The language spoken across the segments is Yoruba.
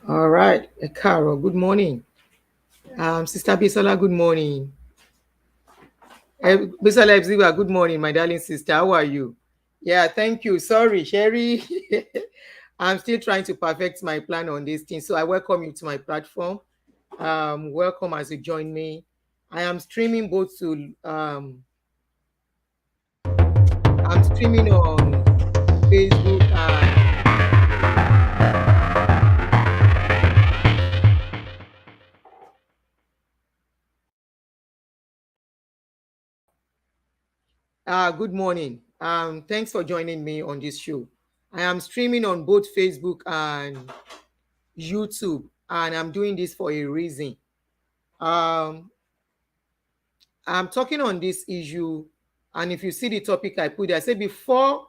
All right, Carol, good morning. Sister Bisola, good morning. Bisola Ebziwa, good morning, my darling sister. How are you? Yeah, thank you. Sorry, Sherry. I'm still trying to perfect my plan on this thing. So I welcome you to my platform. Welcome as you join me. I am streaming both to I'm streaming on Facebook and good morning. Thanks for joining me on this show. I am streaming on both Facebook and YouTube, and I'm doing this for a reason. Um, I'm talking on this issue, and if you see the topic I put there, I say before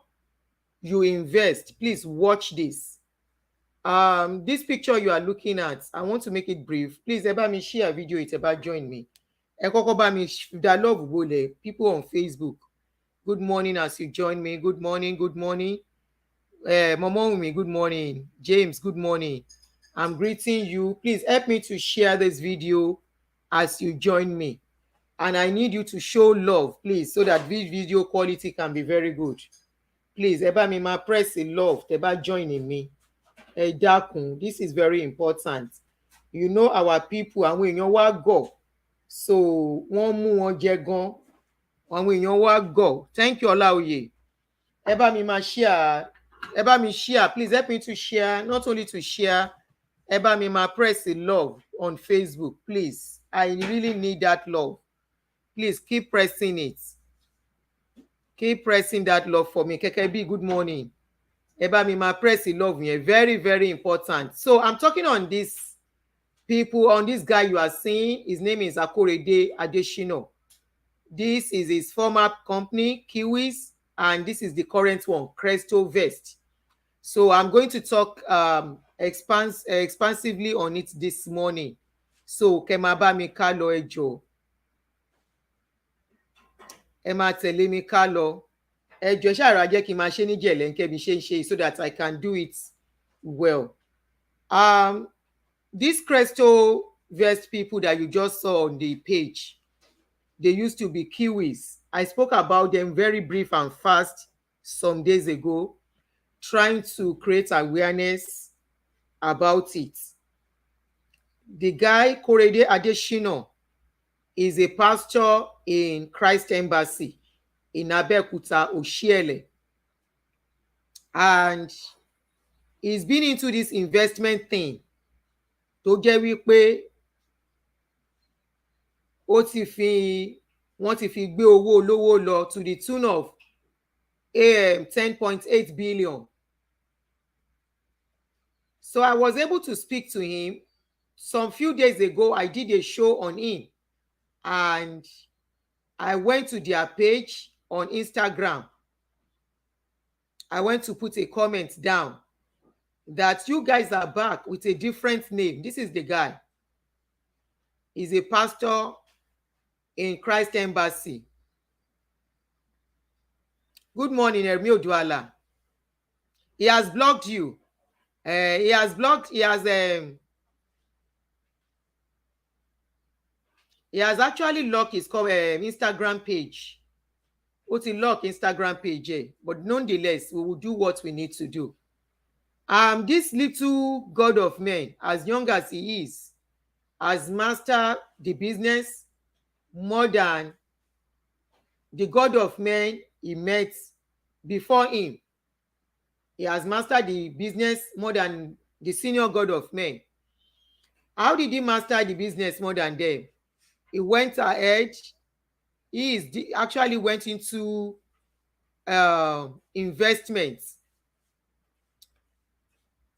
you invest, please watch this. This picture you are looking at, I want to make it brief. Please, ẹ me share a video, it's about join me. Ẹ kọ́kọ́ bá mi dá love bolẹ̀, people on Facebook. Good morning as you join me. Good morning, good morning. Momowumi, good morning. James, good morning. I'm greeting you. Please help me to share this video as you join me. And I need you to show love, please, so that this video quality can be very good. Please, ẹ bá mi máa press a love, tẹ́ bá join me. Ẹ dákun, this is very important. You know our people, àwọn èèyàn wa gọ̀. So, wọ́n mú wọn jẹ gan. Àwọn èèyàn wa gọ̀. Thank you, Ọláoyè. Ẹ bá mi máa share. Ẹ bá mi share. Please help me to share. Not only to share, ẹ bá mi máa press a love on Facebook, please. I really need that love. Please keep pressing it. Keep pressing that love for me. Kekebi, good morning. Ẹ bá mi máa press the love yẹn. Very, very important. So I'm talking on this people, on this guy you are seeing. His name is Akorede Adeshino. This is his former company, Kiwis, and this is the current one, Cresto Vest. So I'm going to talk expansively on it this morning. So kẹ́ máa bá mi ká lọ ẹ jọ̀ọ́. Ẹ máa tẹ̀lé mi ká lọ. Ẹ jọ̀ọ́ ṣàrà jẹ́ kí n máa ṣe ní jẹ̀lẹ́ńkẹ́ bí ṣe ń ṣe so that I can do it well. These Cresto Vest people that you just saw on the page, they used to be Kiwis. I spoke about them very brief and fast some days ago, trying to create awareness about it. The guy, Korede Adeshino, is a pastor in Christ Embassy in Abeokuta, Oshiele. And he's been into this investment thing. Tó jẹ́ wípé wọ́n ti fi gbé owó olówó lọ to the tune of 10.8 billion. So I was able to speak to him. Some few days ago, I did a show on him. And I went to their page on Instagram. I went to put a comment down that you guys are back with a different name. This is the guy. He's a pastor in Christ Embassy. Good morning, Ermi Oduala. He has blocked you. He has actually locked his Instagram page. Ó ti lock Instagram page, but nonetheless, we will do what we need to do. This little god of men, as young as he is, has mastered the business more than the god of men he met before him. He has mastered the business more than the senior god of men. How did he master the business more than them? He went ahead. Actually went into investments.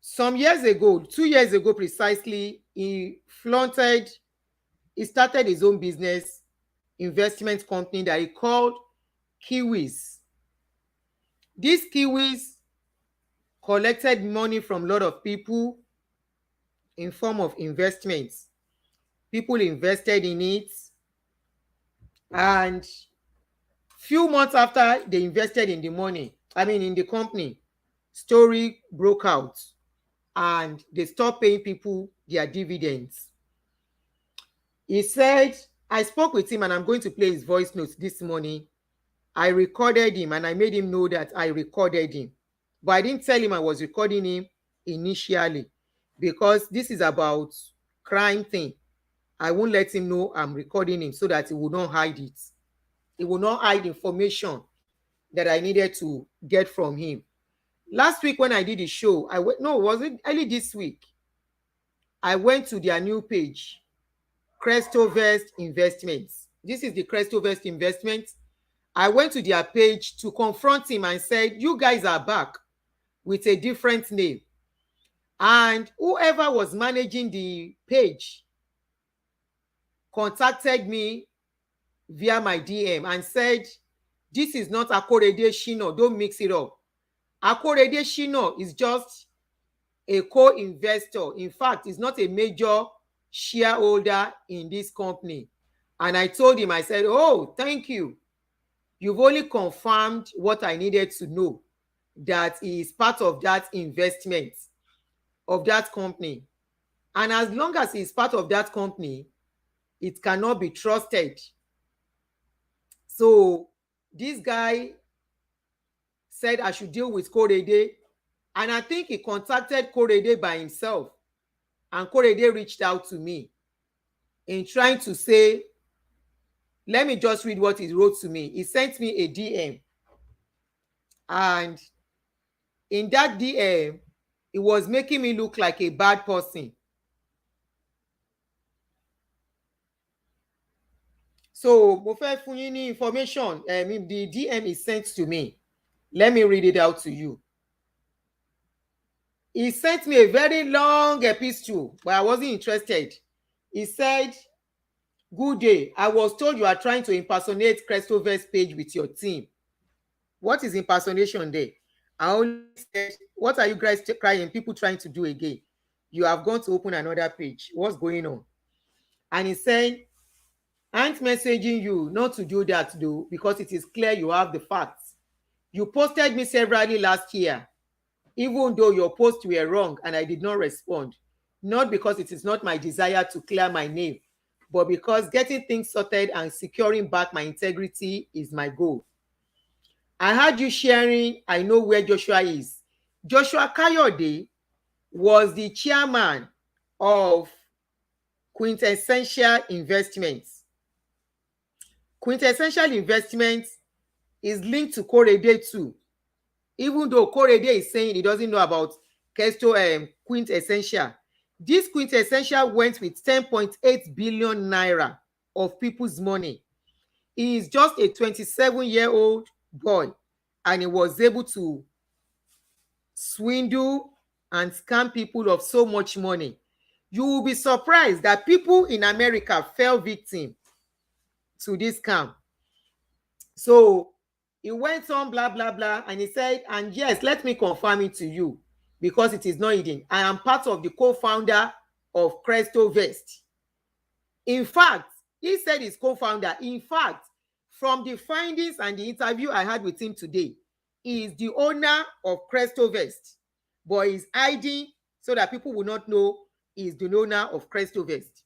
Some years ago, 2 years ago precisely, he started his own business investment company that he called Kiwis. These Kiwis collected money from a lot of people in form of investments. People invested in it, and few months after they invested in the money, in the company, story broke out. and they stopped paying people their dividends. He said, I spoke with him and I'm going to play his voice notes this morning. I recorded him and I made him know that I recorded him. But I didn't tell him I was recording him initially because this is about crime thing. I won't let him know I'm recording him so that he will not hide it. He will not hide information that I needed to get from him. Last week when I did the show, was it early this week? I went to their new page, Crestovest Investments. This is the Crestovest Investments. I went to their page to confront him and said, you guys are back with a different name. And whoever was managing the page contacted me via my DM and said, this is not Akorede Shina, don't mix it up. Akorede Shina is just a co-investor. In fact, he's not a major shareholder in this company. And I told him, I said, oh, thank you. You've only confirmed what I needed to know, that he is part of that investment of that company. And as long as he's part of that company, it cannot be trusted. So this guy said I should deal with Korede, and I think he contacted Korede by himself, and Korede reached out to me in trying to say, let me just read what he wrote to me. He sent me a DM, and in that DM, it was making me look like a bad person. So mo fẹ́ fún yín ní information, the DM is sent to me. Let me read it out to you. He sent me a very long epistle, but I wasn't interested. He said, good day. I was told you are trying to impersonate Crestovest page with your team. What is impersonation there? I only said, what are you guys crying? People trying to do again? You have gone to open another page. What's going on? And he said, I'm messaging you not to do that though, because it is clear you have the facts. You posted me severally last year, even though your posts were wrong and I did not respond. Not because it is not my desire to clear my name, but because getting things sorted and securing back my integrity is my goal. I heard you sharing, I know where Joshua is. Joshua Kayode was the chairman of Quintessential Investments. Quintessential Investments is linked to Korede too. Even though Korede is saying he doesn't know about Quintessential. This Quintessential went with 10.8 billion naira of people's money. He is just a 27-year-old boy, and he was able to swindle and scam people of so much money. You will be surprised that people in America fell victim to this scam. So he went on blah blah blah, and he said, and yes, let me confirm it to you because it is not hidden. I am part of the co-founder of Crestovest. In fact, he said he's co-founder. In fact, from the findings and the interview I had with him today, he is the owner of Crestovest, but he's hiding so that people will not know he's the owner of Crestovest.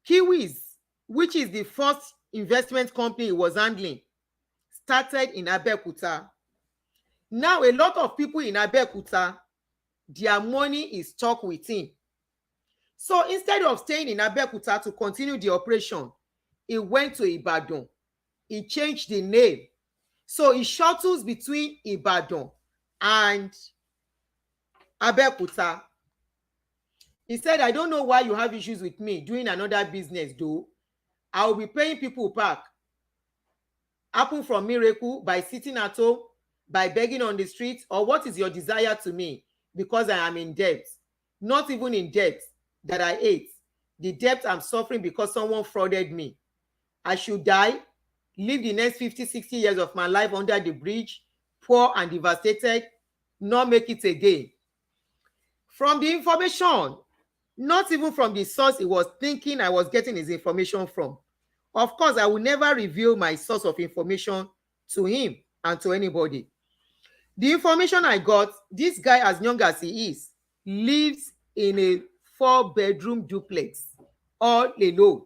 Kiwis, which is the first investment company he was handling, started in Abeokuta. Now, a lot of people in Abeokuta, their money is stuck with him. So instead of staying in Abeokuta to continue the operation, he went to Ibadan. He changed the name. So he shuttles between Ibadan and Abeokuta. He said, I don't know why you have issues with me doing another business though. I will be paying people back. Happen from miracle by sitting at home, by begging on the streets, or what is your desire to me? Because I am in debt. Not even in debt that I ate. The debt I'm suffering because someone frauded me. I should die, live the next 50, 60 years of my life under the bridge, poor and devastated, not make it again. From the information, not even from the source he was thinking I was getting his information from. Of course, I will never reveal my source of information to him and to anybody. The information I got, this guy, as young as he is, lives in a 4-bedroom duplex all alone.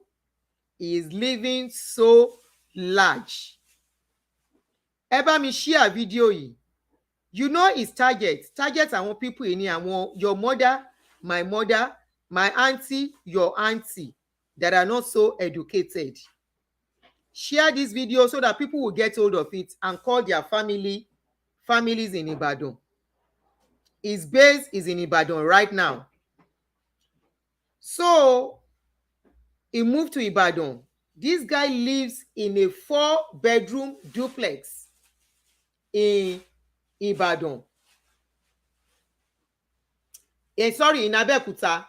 He is living so large. Ẹ bá mi share video yìí. You know his target àwọn people yìí ni àwọn your mother, my auntie, your auntie that are not so educated. Share this video so that people will get hold of it and call their families in Ibadan. His base is in Ibadan right now. So he moved to Ibadan. This guy lives in a 4-bedroom duplex in Ibadan. Sorry, in Abeokuta.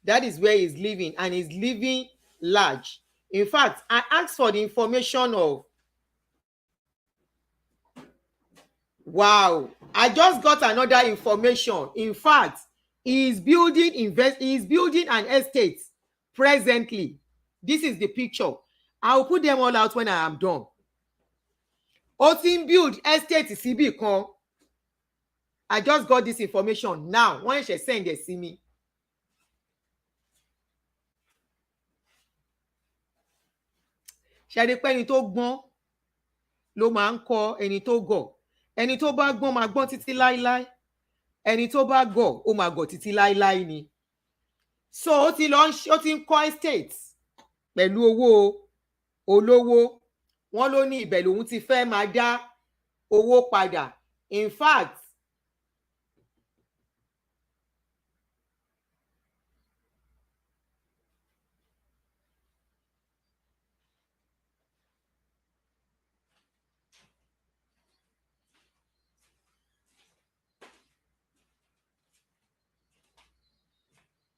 That is where he's living, and he's living large. In fact, I asked for the information of, wow, I just got another information. In fact, he's building an estate presently. This is the picture. I will put them all out when I am done. Ó ti ń build estate síbì kan. I just got this information now. Wọ́n ṣe send it sí mi. Ṣé rí pé ẹni tó gbọ́n ló máa ń kọ́ ẹni tó gọ̀. Ẹni tó bá gbọ́n máa gbọ́n títí láíláí. Ẹni tó bá gọ̀ ó máa gọ̀ títí láíláí ni. So ó ti ń kọ́ estate pẹ̀lú owó olówó. Wọ́n ló ní ibẹ̀ lòun ti fẹ́ máa dá owó padà. In fact,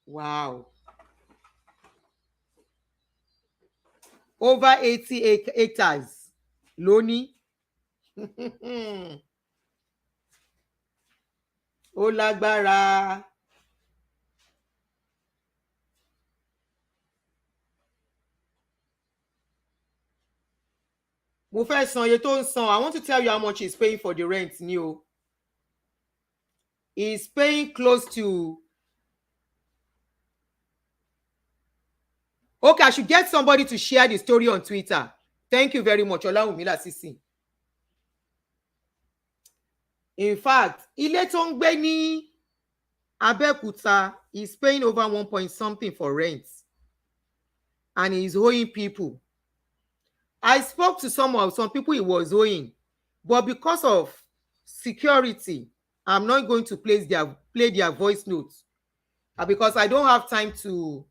wow. Over 80 hectares lóní. Ó lágbára. Mo fẹ́ san iye tó ń san. I want to tell you how much he's paying for the rent ni o. He's paying close to... Okay, I should get somebody to share the story on Twitter. Thank you very much, Olawunmi Lasisi. In fact, ilé tó ń gbé ní Abeokuta is paying over 1 point something for rent. And he's owing people. I spoke to some people he was owing. But because of security, I'm not going to play their voice notes. Because I don't have time to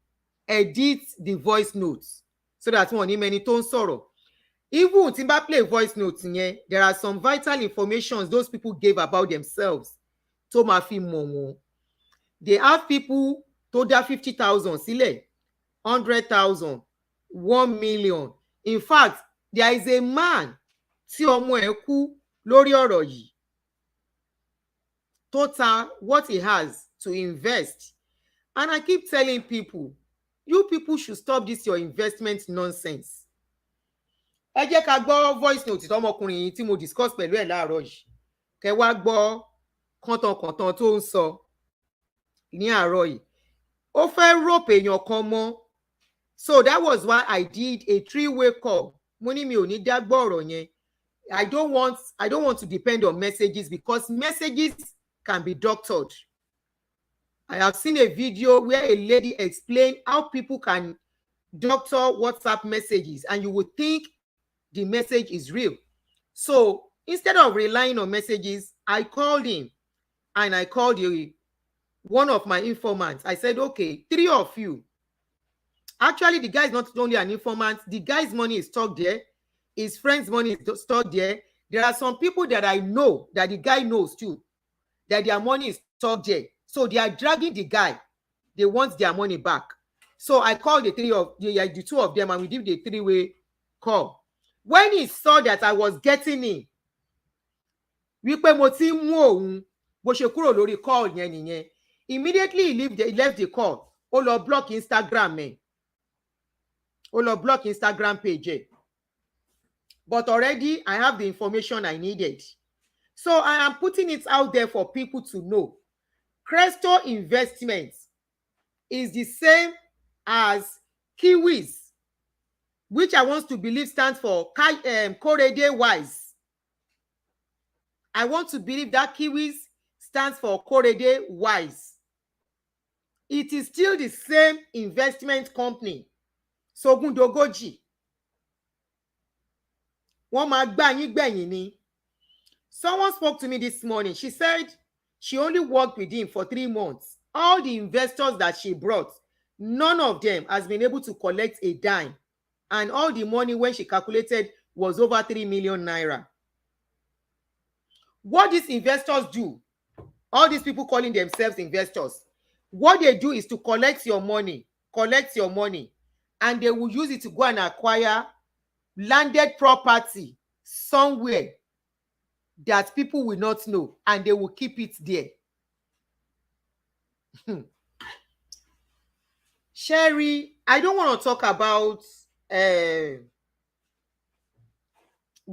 edit the voice notes so that one ní many tó ń sọ̀rọ̀. Even tí n bá play voice notes yẹn, there are some vital information those people gave about themselves tó máa fi mọ̀ wọ́n. They have people tó dá 50,000 sílẹ̀, 100,000, 1 million. In fact, there is a man tí ọmọ ẹ̀ kú lórí ọ̀rọ̀ yìí. Total what he has to invest. And I keep telling people, you people should stop this your investment nonsense. Ẹ jẹ́ ká gbọ́ voice note tọmọkùnrin yìí tí mo discuss pẹ̀lú ẹ̀ láàárọ̀ yìí. Kẹ́ wá gbọ́ kọ̀tànkọ̀tàn tó ń sọ ní àárọ̀ yìí. Ó fẹ́ rope èèyàn kan mọ́. So that was why I did a 3-way call. Mo ní mi ò ní dá gbọ́ ọ̀rọ̀ yẹn. I don't want to depend on messages because messages can be doctored. I have seen a video where a lady explained how people can doctor WhatsApp messages and you would think the message is real. So instead of relying on messages, I called him and I called one of my informants. I said, okay, 3 of you. Actually, the guy is not only an informant. The guy's money is stuck there. His friend's money is stuck there. There are some people that I know that the guy knows too, that their money is stuck there. So they are dragging the guy. They want their money back. So I called the 2 of them and we did the 3-way call. When he saw that I was getting in, wípé mo ti mú òun bó ṣe kúrò lórí call yẹn nìyẹn. Immediately he left the call. Ó lọ block Instagram ẹ̀. Ó lọ block Instagram page ẹ̀. But already I have the information I needed. So I am putting it out there for people to know. Cresto Investments is the same as Kiwis, which I want to believe stands for Korede Wise. I want to believe that Kiwis stands for Korede Wise. It is still the same investment company. Sogundogoji. Wọ́n máa gbá yín gbẹ̀yìn ni. Someone spoke to me this morning. She said she only worked with him for 3 months. All the investors that she brought, none of them has been able to collect a dime. And all the money when she calculated was over 3 million naira. What these investors do, all these people calling themselves investors, what they do is to collect your money, and they will use it to go and acquire landed property somewhere that people will not know, and they will keep it there. Sherry, I don't want to talk about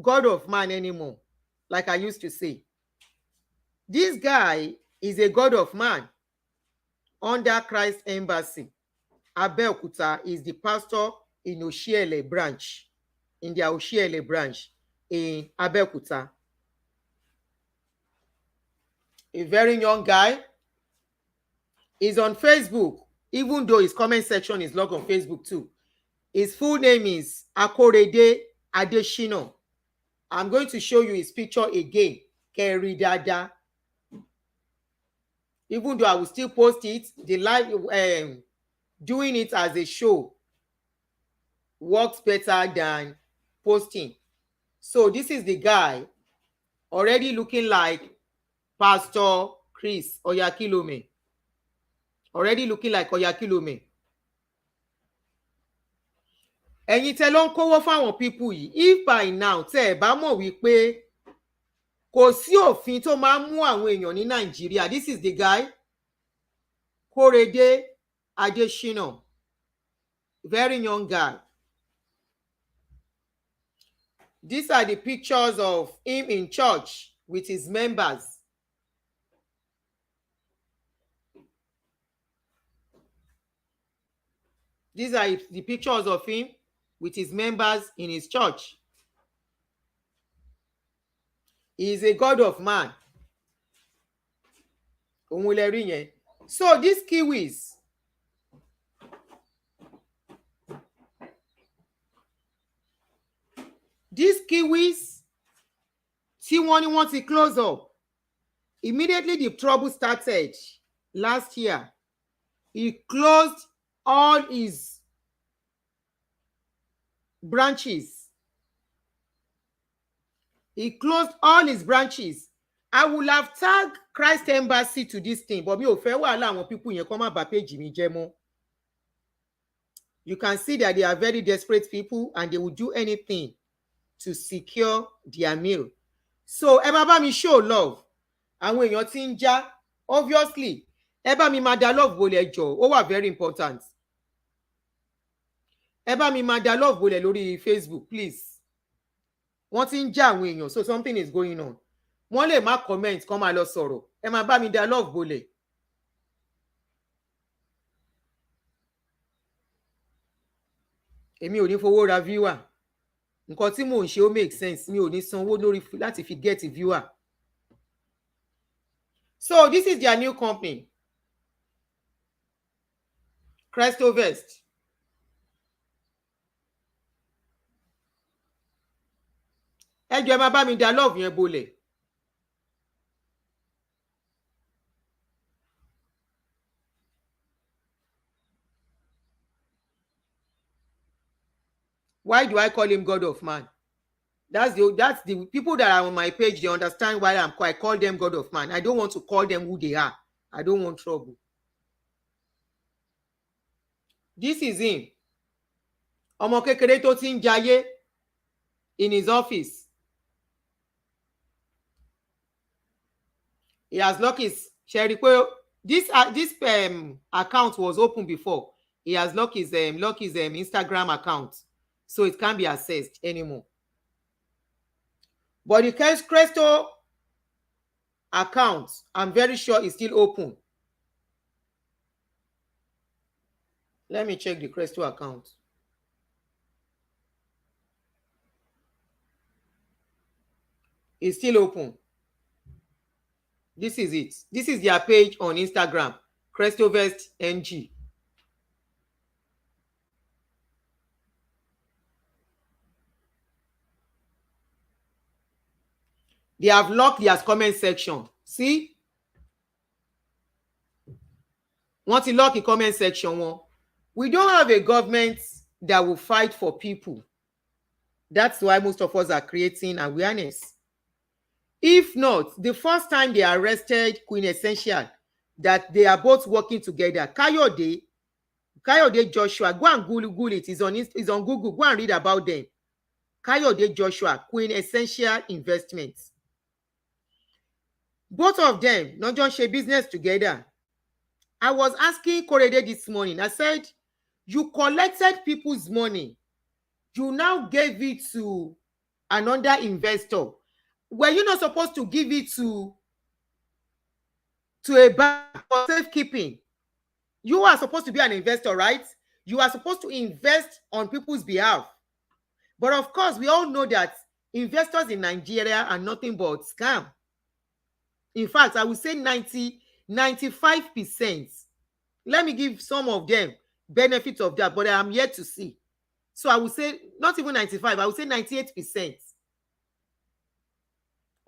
God of man anymore, like I used to say. This guy is a God of man under Christ Embassy. Abeokuta is the pastor in Oshiele branch, in their Oshiele branch in Abeokuta. A very young guy. Is on Facebook, even though his comment section is logged on Facebook too. His full name is Akorede Adeshino. I'm going to show you his picture again. Keridada. Even though I will still post it, the live doing it as a show works better than posting. So this is the guy already looking like Pastor Chris Oyakilome. Already looking like Oyakilome. Ẹ̀yin tẹ́ ló ń kówó fáwọn people yìí, if by now tẹ́ ẹ bá mọ̀ wípé kò sí òfin tó máa ń mú àwọn èèyàn ní Nàìjíríà, this is the guy Korede Adeshina, very young guy. These are the pictures of him in church with his members. These are the pictures of him with his members in his church. He is a God of man. So these Kiwis, tí wọ́n ní wọ́n ti close up. Immediately the trouble started last year. He closed all his branches. He closed all his branches. I would have tagged Christ Embassy to this thing, but mi ò fẹ́ wàhálà àwọn people yẹn kó má bà page mi jẹ́ mọ́. You can see that they are very desperate people and they will do anything to secure their meal. So ẹ bá mi show love. Àwọn èèyàn tí ń já, obviously ẹ bá mi máa da love bolẹ̀ jọ, ó wà very important. Ẹ bá mi máa da love bolẹ̀ lórí Facebook, please. Wọ́n ti ń já àwọn èèyàn, so something is going on. Wọ́n lè má comment kán máa lọ sọ̀rọ̀. Ẹ máa bá mi da love bolẹ̀. Èmi ò ní fowó ra viewer. Nǹkan tí mò ń ṣe ó make sense. Mi ò ní sanwó lórí láti fi get viewer. So this is their new company. Crestovest. Ẹ jọ̀ọ́ ẹ máa bá mi da love yẹn bolẹ̀. Why do I call him God of man? That's the people that are on my page, they understand why I call them God of man. I don't want to call them who they are. I don't want trouble. This is him. Ọmọ kékeré tó ti ń jayé in his office. He has locked his this account was open before. He has locked his Instagram account, so it can't be accessed anymore. But the Cresto account, I'm very sure it's still open. Let me check the Cresto account. It's still open. This is it. This is their page on Instagram, Crestovest NG. They have locked their comment section. See? Want to lock the comment section one? We don't have a government that will fight for people. That's why most of us are creating awareness. If not, the first time they arrested Queen Essential, that they are both working together, Kayode Joshua, go and Google it. It's on Google. Go and read about them. Kayode Joshua, Queen Essential Investments. Both of them not just share business together. I was asking Korede this morning. I said, you collected people's money. You now gave it to another investor. Were you not supposed to give it to a bank for safekeeping? You are supposed to be an investor, right? You are supposed to invest on people's behalf. But of course, we all know that investors in Nigeria are nothing but scam. In fact, I would say 95%. Let me give some of them benefits of that, but I am yet to see. So I would say not even 95, I would say 98%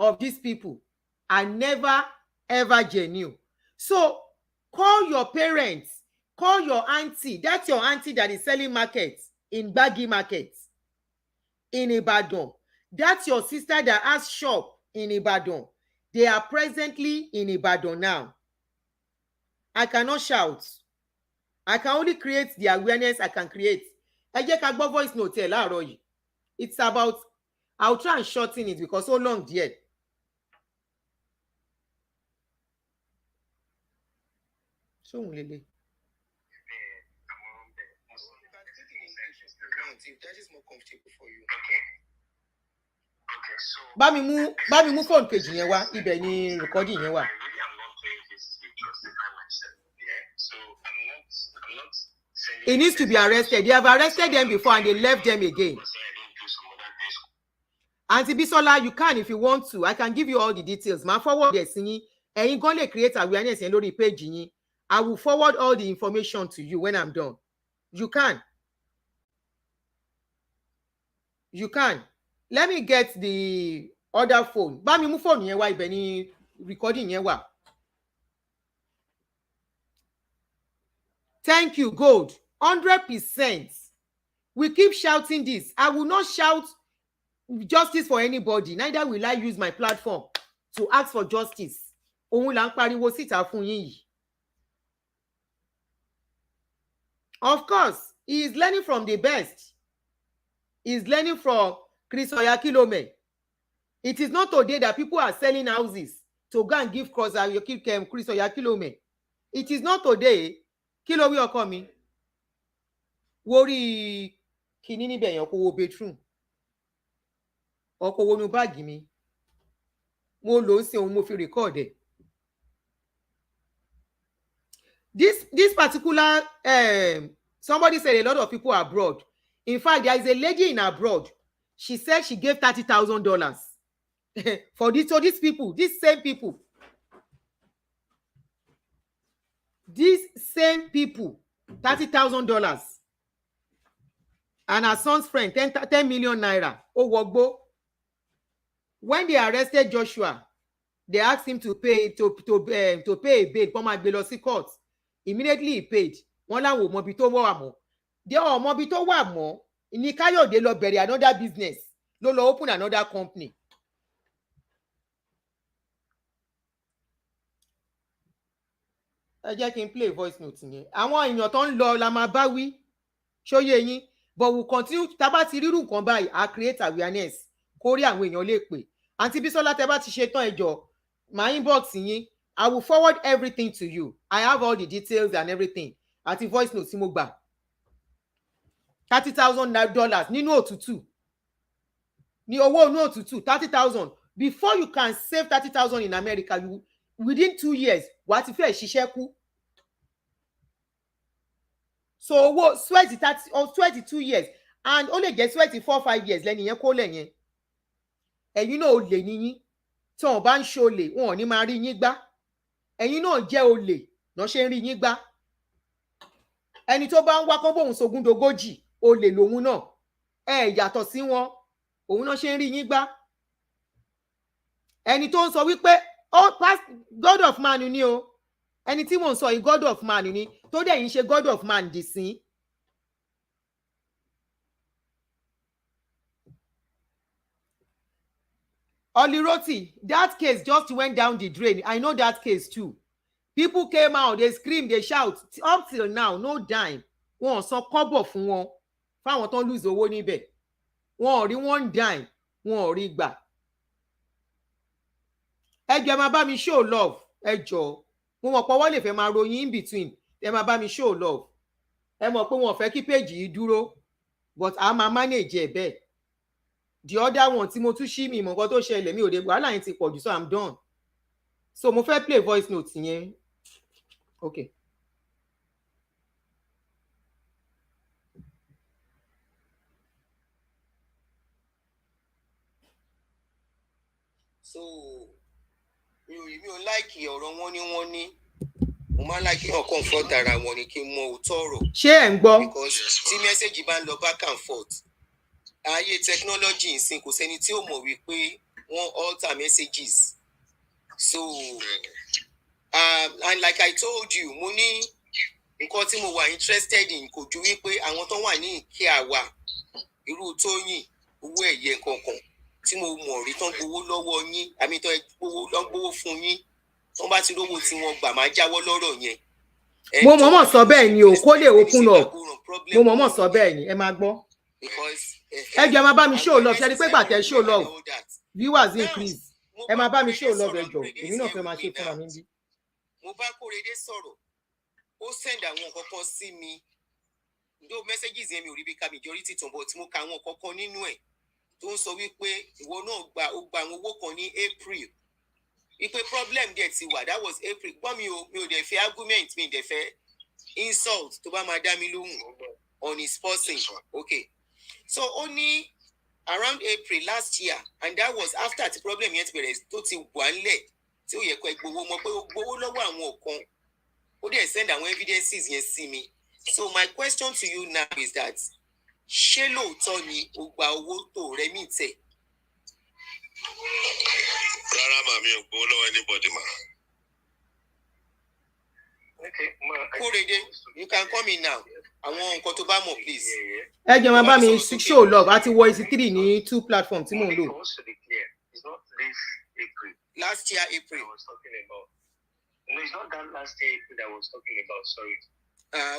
of these people are never, ever genuine. So call your parents, call your auntie. That's your auntie that is selling markets in Gbagi Market in Ibadan. That's your sister that has shop in Ibadan. They are presently in Ibadan now. I cannot shout. I can only create the awareness I can create. Ẹ jẹ́ ká gbọ́ voice note ẹ̀ láàárọ̀ yìí. It's about, I'll try and shorten it because so long there. Ṣóhun lele. If that is more comfortable for you. Okay, so bá mi mú phone page yẹn wá, ibẹ̀ ni recording yẹn wà. He needs to be arrested. They have arrested them before and they left them again. Auntie Bisola, you can if you want to. I can give you all the details. Ma forward there singing. Ẹ̀yin gan lè create awareness yẹn lórí page yín. I will forward all the information to you when I'm done. You can. You can. Let me get the other phone. Bá mi mú phone yẹn wá, ibẹ̀ ni recording yẹn wà. Thank you, Gold. 100%. We keep shouting this. I will not shout justice for anybody. Neither will I use my platform to ask for justice. Òun là ń pariwo síta fún yín yìí. Of course, he is learning from the best. He is learning from Chris Oyakilome. It is not today that people are selling houses to go and give Chris Oyakilome. It is not today. Kí ló wí ọkọ mi? Wórí kíní níbẹ̀ yẹn, ọkọ̀ wo bedroom. Ọkọ̀ wo nu báàgì mi. Mo lò ó sí ohun mo fi record ẹ̀. This particular somebody said a lot of people are abroad. In fact, there is a lady in abroad. She said she gave $30,000 for this. So these people, these same people, $30,000, and her son's friend 10 million naira. Oh, wogbo. When they arrested Joshua, they asked him to pay a bail. Come and bail us court. Immediately he paid. Wọ́n láwọn ò mọbi tó wà mọ́. They ò mọbi tó wà mọ́. Ní Káyọ̀dé lọ bẹ̀rẹ̀ another business. Ló lọ open another company. Ẹ jẹ́ kí n play voice note yẹn. Àwọn èèyàn tó ń lọ la máa bá wí. Ṣóyè yín. But we continue. Tá bá ti rírun nǹkan báyìí, I create awareness. Kórí àwọn èèyàn lè pè. Aunty Bisola, tẹ́ bá ti ṣe tán ẹ jọ̀ọ́. My inbox yín. I will forward everything to you. I have all the details and everything. Àti voice note tí mo gbà. $30,000 nínú òtútù. Ní owó inú òtútù, 30,000 before you can save 30,000 in America, within 2 years wàá ti fẹ́ ṣiṣẹ́ kú. So owó sweat 30 or 22 years and only get sweat 4-5 years lẹ́ni yẹn kó lẹ̀ yẹn. Ẹ̀yin náà olè ni yín tí wọ́n bá ń ṣe olè wọn ò ní máa rí yín gbá. Ẹ̀yin náà jẹ́ olè náà ṣe ń rí yín gbá. Ẹni tó bá ń wá kán bóun sogúndogójì olè lòun náà. Yàtọ̀ sí wọn òun náà ṣe ń rí yín gbá. Ẹni tó ń sọ wípé God of man ni o. Ẹni tí mò ń sọ yìí God of man ni tó dẹ̀ yín ṣe God of man dì sí. Oliroti, that case just went down the drain. I know that case too. People came out, they scream, they shout. Up till now, no dime. Wọ́n san kọ́bọ̀ fún wọn. Fáwọn tó ń lose owó níbẹ̀. Wọ́n ò rí one dime. Wọ́n ò rí gbà. Ẹ jọ̀ọ́ máa bá mi show love. Ẹ jọ̀ọ́. Mo mọ̀ pé wọ́n lè fẹ́ máa ròyìn in between. Ẹ máa bá mi show love. Ẹ mọ̀ pé wọ́n fẹ́ kí page yìí dúró. But a máa manage ẹ̀ bẹ́ẹ̀. The other one tí mo tún ṣí mi mọ̀ nǹkan tó ṣẹlẹ̀ mi ò dé wàhálà yẹn ti pọ̀ jù, so I'm done. So mo fẹ́ play voice note yẹn. Okay. So mi ò like ọ̀rọ̀ wọ́n ní mo máa like yàn comfort ara wọn ni kí n mọ òótọ́ ọ̀rọ̀. Ṣé ẹ̀ ń gbọ́? Because tí mẹ́sẹ̀gì bá ń lọ back and forth ayé technology ìsìn kò sẹ́ni tí ó mọ̀ wípé wọ́n alter messages. So and like I told you mo ní nǹkan tí mo wà interested in kò ju wípé àwọn tó wà ní ìkẹ́ àwa irú Tóyìn owó ẹ̀yẹ kankan tí mo mọ̀ rí tán gbowó lọ́wọ́ yín àmì tán gbowó fún yín tán bá ti rówó tí wọ́n gbà máa jáwọ́ lọ́rọ̀ yẹn. Mo mọ̀mọ́ sọ bẹ́ẹ̀ ni o kó lè open up. Mo mọ̀mọ́ sọ bẹ́ẹ̀ ni ẹ máa gbọ́. Ẹ jọ̀ọ́ máa bá mi show love ṣe ni pé gbàtẹ́ show love viewers increase. Ẹ máa bá mi show love ẹ jọ̀ọ́ èmi náà fẹ́ máa ṣe fúnra mi bí. Mo bá Kóredé sọ̀rọ̀ ó send àwọn kọ̀ọ̀kan sí mi do messages yẹn mi ò rí bí ká majority tàn bọ̀ tí mo ka àwọn kọ̀ọ̀kan nínú ẹ̀ tó ń sọ wípé ìwọ náà gba àwọn owó kan ní April wípé problem there ti wà that was April gbọ́n mi ò dẹ̀ fẹ́ argument mi dẹ̀ fẹ́ insult tó bá máa dá mi lóhùn on his person. Okay, so ó ní around April last year and that was after the problem yẹn ti bẹ̀rẹ̀ tó ti wà ńlẹ̀ tí ó yẹ kó ẹ gbowó mọ̀ pé ó gbowó lọ́wọ́ àwọn kan ó dẹ̀ send àwọn evidences yẹn sí mi. So my question to you now is that ṣé lóòótọ́ ni o gba owó tó rẹ mí tẹ̀? Rárá màmí ò gbowó lọ́wọ́ anybody ma. Kóredé, you can come in now. Àwọn nǹkan tó bá mọ̀ please. Ẹ jọ̀ọ́ máa bá mi show love àti voice 3 ní 2 platform tí mò ń lò. Last year April. I was talking about. No, it's not that last year April that I was talking about. Sorry.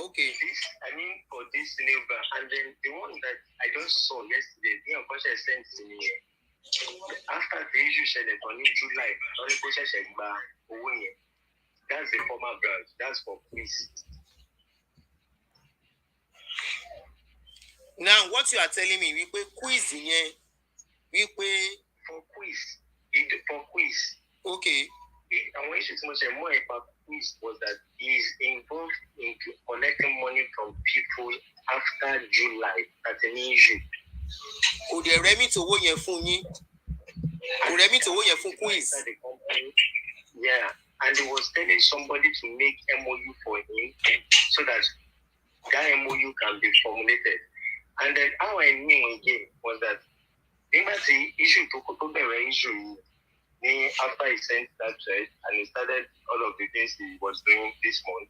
Okay. This, I mean, for this new brand, and then the one that I just saw yesterday, the unconscious sent to me. After the issue said that on July, only process that's the former brand. That's for quiz. Now, what you are telling me, we pay quiz in here. We pay for quiz. For quiz. Okay. And when she told me more about quiz was that he is involved in collecting money from people after July. That's an issue. Kò dẹ̀ rẹ́mí tówó yẹn fún yín. Kò rẹ́mí tówó yẹn fún quiz. Yeah, and he was telling somebody to make MOU for him so that MOU can be formulated. And then how I knew again was that the issue to the issue after he sent that thread and he started all of the things he was doing this month,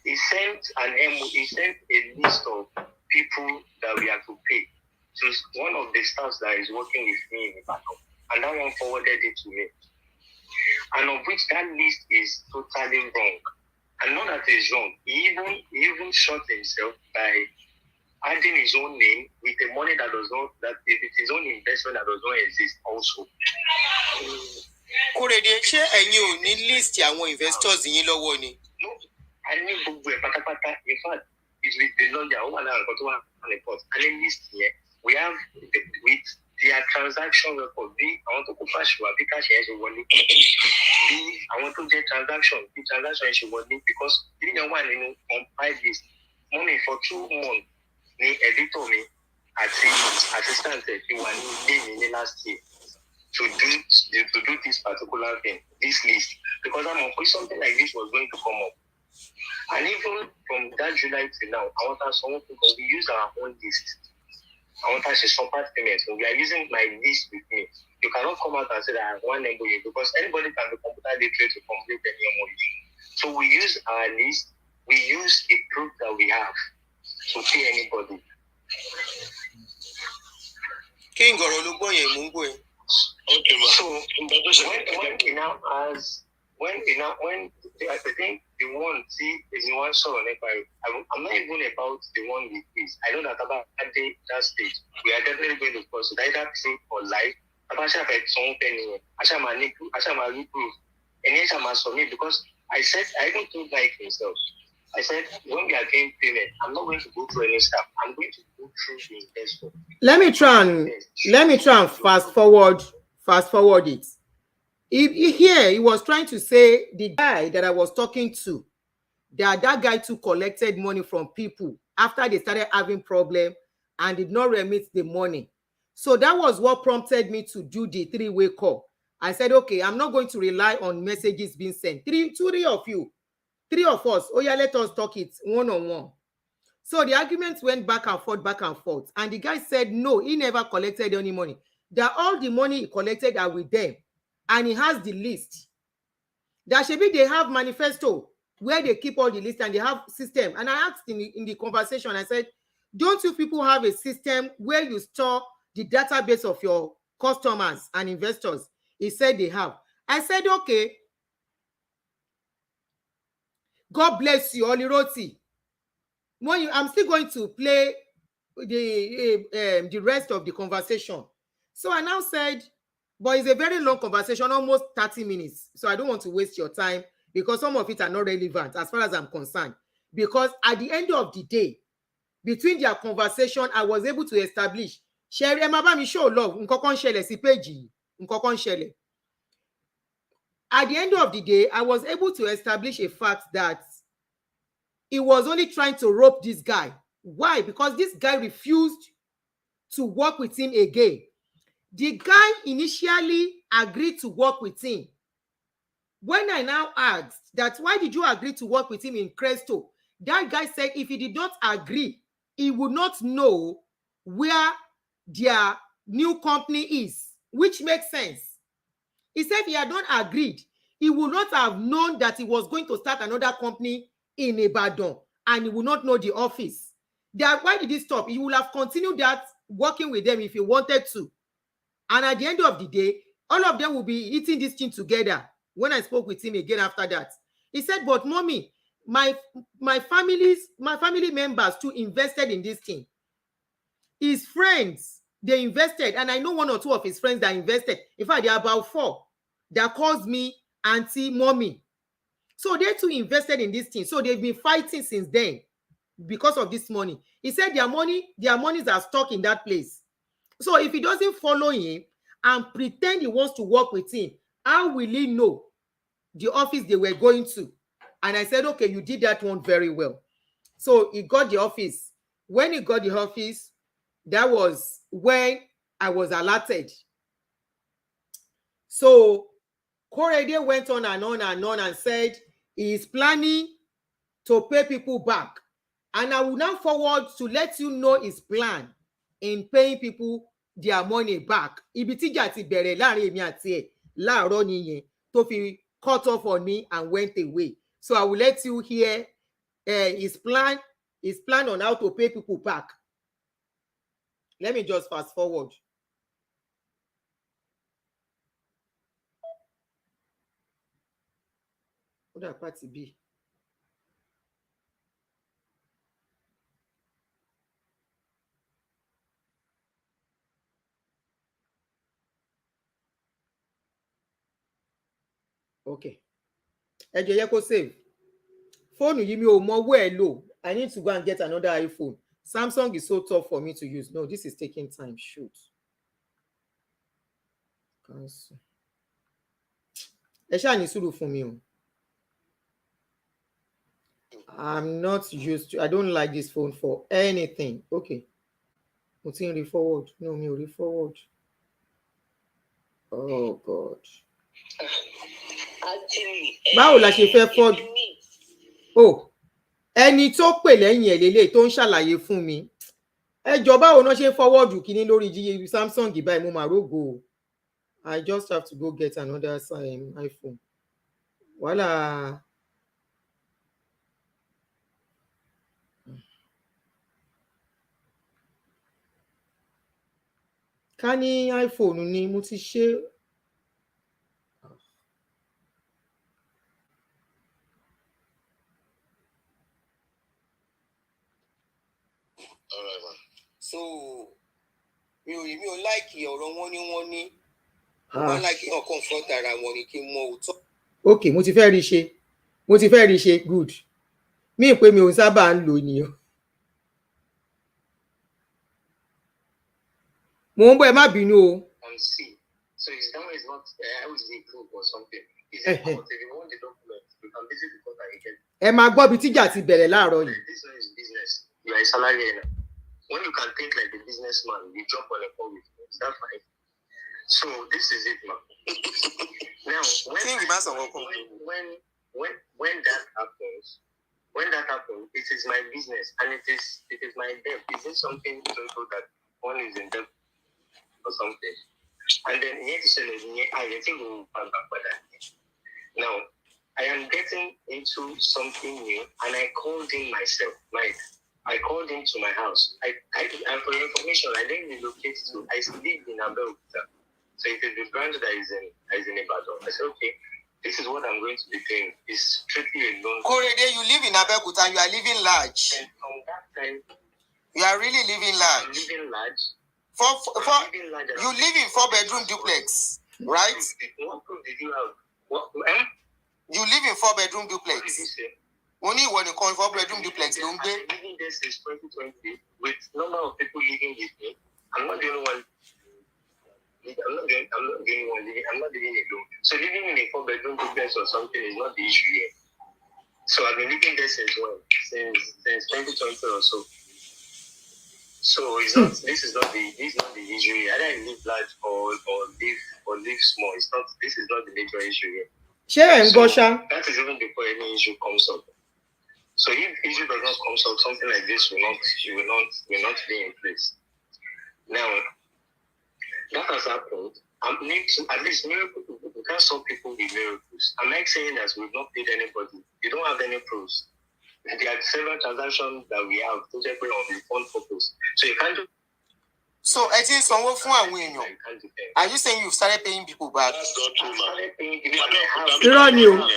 he sent a list of people that we have to pay. So one of the staffs that is working with me in the backup, and that one forwarded it to me. And of which that list is totally wrong. And not that it's wrong. He even shot himself by adding his own name with the money that does not, that it is his own investment that does not exist also. Kóredé, ṣé ẹ̀yin ò ní list àwọn investors yín lọ́wọ́ ni? No, I need gbogbo ẹ̀ pátápátá. In fact, it's with the lawyer. Ó wà lára nǹkan tó wà on the court. And then list here, we have with their transaction record bí àwọn tó kó fàṣì wá bí káṣí ẹ̀ ṣe wọlé bí àwọn tó jẹ́ transaction bí transaction ẹ̀ ṣe wọlé because bí yẹn wà nínú compiled list money for 2 months ní editor mi àti assistant ẹ̀ fi wà ní ilé mi ní last year to do this particular thing, this list, because I'm afraid something like this was going to come up. And even from that July to now, I want us someone because we use our own list. I want us to support payments. So we are using my list with me. You cannot come out and say that I have one MOU because anybody can be computer literate to complete any MOU. So we use our list, we use a proof that we have to pay anybody. King or Okay, so when we now as when I think the one is the one sorrow I'm not even about the one with this. I know that about that stage we are definitely going to consider either truth or life. About some penny, I shall proof, and yes, I must submit because I said I even told Mike himself. I said when we are getting payment, I'm not going to go through any stuff. I'm going to go through the investor. Let me try and fast forward it. He was trying to say the guy that I was talking to, that guy too collected money from people after they started having problem and did not remit the money. So that was what prompted me to do the 3-way call. I said, okay, I'm not going to rely on messages being sent. Three of you, 3 of us. Oh yeah, let us talk it one-on-one. So the arguments went back and forth. And the guy said, no, he never collected any money. That all the money he collected are with them. And he has the list. That should be they have manifesto where they keep all the list and they have system. And I asked in the conversation, I said, don't you people have a system where you store the database of your customers and investors? He said they have. I said, okay. God bless you, Oliroti. I'm still going to play the rest of the conversation. So I now said, but it's a very long conversation, almost 30 minutes. So I don't want to waste your time because some of it are not relevant as far as I'm concerned. Because at the end of the day, between their conversation, I was able to establish, Sherry, Emma, show love. At the end of the day, I was able to establish a fact that he was only trying to rope this guy. Why? Because this guy refused to work with him again. The guy initially agreed to work with him. When I now asked that, why did you agree to work with him in Cresto? That guy said if he did not agree, he would not know where their new company is, which makes sense. He said if he had not agreed, he would not have known that he was going to start another company in Ibadan and he would not know the office. That why did he stop? He would have continued that working with them if he wanted to. And at the end of the day, all of them will be eating this thing together. When I spoke with him again after that, he said, but mommy, my family members too invested in this thing. His friends, they invested, and I know 1 or 2 of his friends that invested. In fact, there are about 4 that calls me auntie, mommy. So they too invested in this thing. So they've been fighting since then because of this money. He said their monies are stuck in that place. So if he doesn't follow him and pretend he wants to work with him, how will he know the office they were going to? And I said, okay, you did that one very well. So he got the office. When he got the office, that was when I was alerted. So Korede went on and said he is planning to pay people back. And I will now forward to let you know his plan in paying people their money back. Ibi tíjà ti bẹ̀rẹ̀ láàrin èmi àti ẹ̀ láàárọ̀ nìyẹn tó fi cut off on me and went away. So I will let you hear his plan on how to pay people back. Let me just fast forward. What that party be? Okay. Ẹ jẹ́ kó save. Phone yìí mi ò mọ where low. I need to go and get another iPhone. Samsung is so tough for me to use. No, this is taking time. Shoot. Cancel. Ẹ ṣáà ní sùúrù fún mi o. I'm not used to, I don't like this phone for anything. Okay. Mo ti ń rí forward. No, mi ò rí forward. Oh God. Báwo la ṣe fẹ́ forward? Oh, ẹni tó pè lẹ́yìn ẹ̀ lélẹ̀ tó ń ṣàlàyé fún mi. Ẹ jọ̀ọ́ báwo náà ṣe forward kíní lórí Samsung báyìí mo máa rógo. I just have to go get another iPhone. Wàhálà. Ká ní iPhone ni mo ti ṣe. So mi ò like ọ̀rọ̀ wọn ní mo máa like ọkàn fún tara wọn ni kí n mọ òótọ́. Okay, mo ti fẹ́ rí ṣe good. Mi pé mi ò sábà ń lò ní o. Mo ń bọ̀ ẹ má bínú o. So his number is not how is it group or something. Is it if you want the document, you can visit the court and get. Ẹ máa gbọ́ bí tíjà ti bẹ̀rẹ̀ láàárọ̀ yìí. This one is business. You are a salary earner. When you can think like a businessman, you jump on a call with me. Is that fine? So this is it, man. Now, when that happens, it is my business and it is my debt. Is it something so that one is in debt or something? And then now I am getting into something new, and I called in myself. Like I called into my house. I for your information, I didn't relocate to. I live in Abeokuta, so it is the branch that is in Ibadan. I said, okay, this is what I'm going to be doing. It's strictly a loan. Korede, you live in Abeokuta. You are living large. And from that time, you are really living large. I'm living large. You live in 4-bedroom duplex, right? What proof did you have? You live in 4-bedroom duplex. What did you say? Only when you call 4-bedroom duplex, don't I've been living there since 2020 with number of people living with me. I'm not the only one. I'm not the only one living. I'm not living alone. So living in a 4-bedroom duplex or something is not the issue here. So I've been living there since 2020 or so. So it's not. This is not the issue here. Either I live large or live small. It's not. This is not the major issue here. That is even before any issue comes up. So if issue does not come up, something like this will not be in place. Now that has happened. At least miracle. We can't solve people with miracles. I'm not saying that we've not paid anybody. You don't have any proofs. There are several transactions that we have to take on the fund purpose. So you can't do. So I think someone from are you saying you've started paying people back? That's not true, man.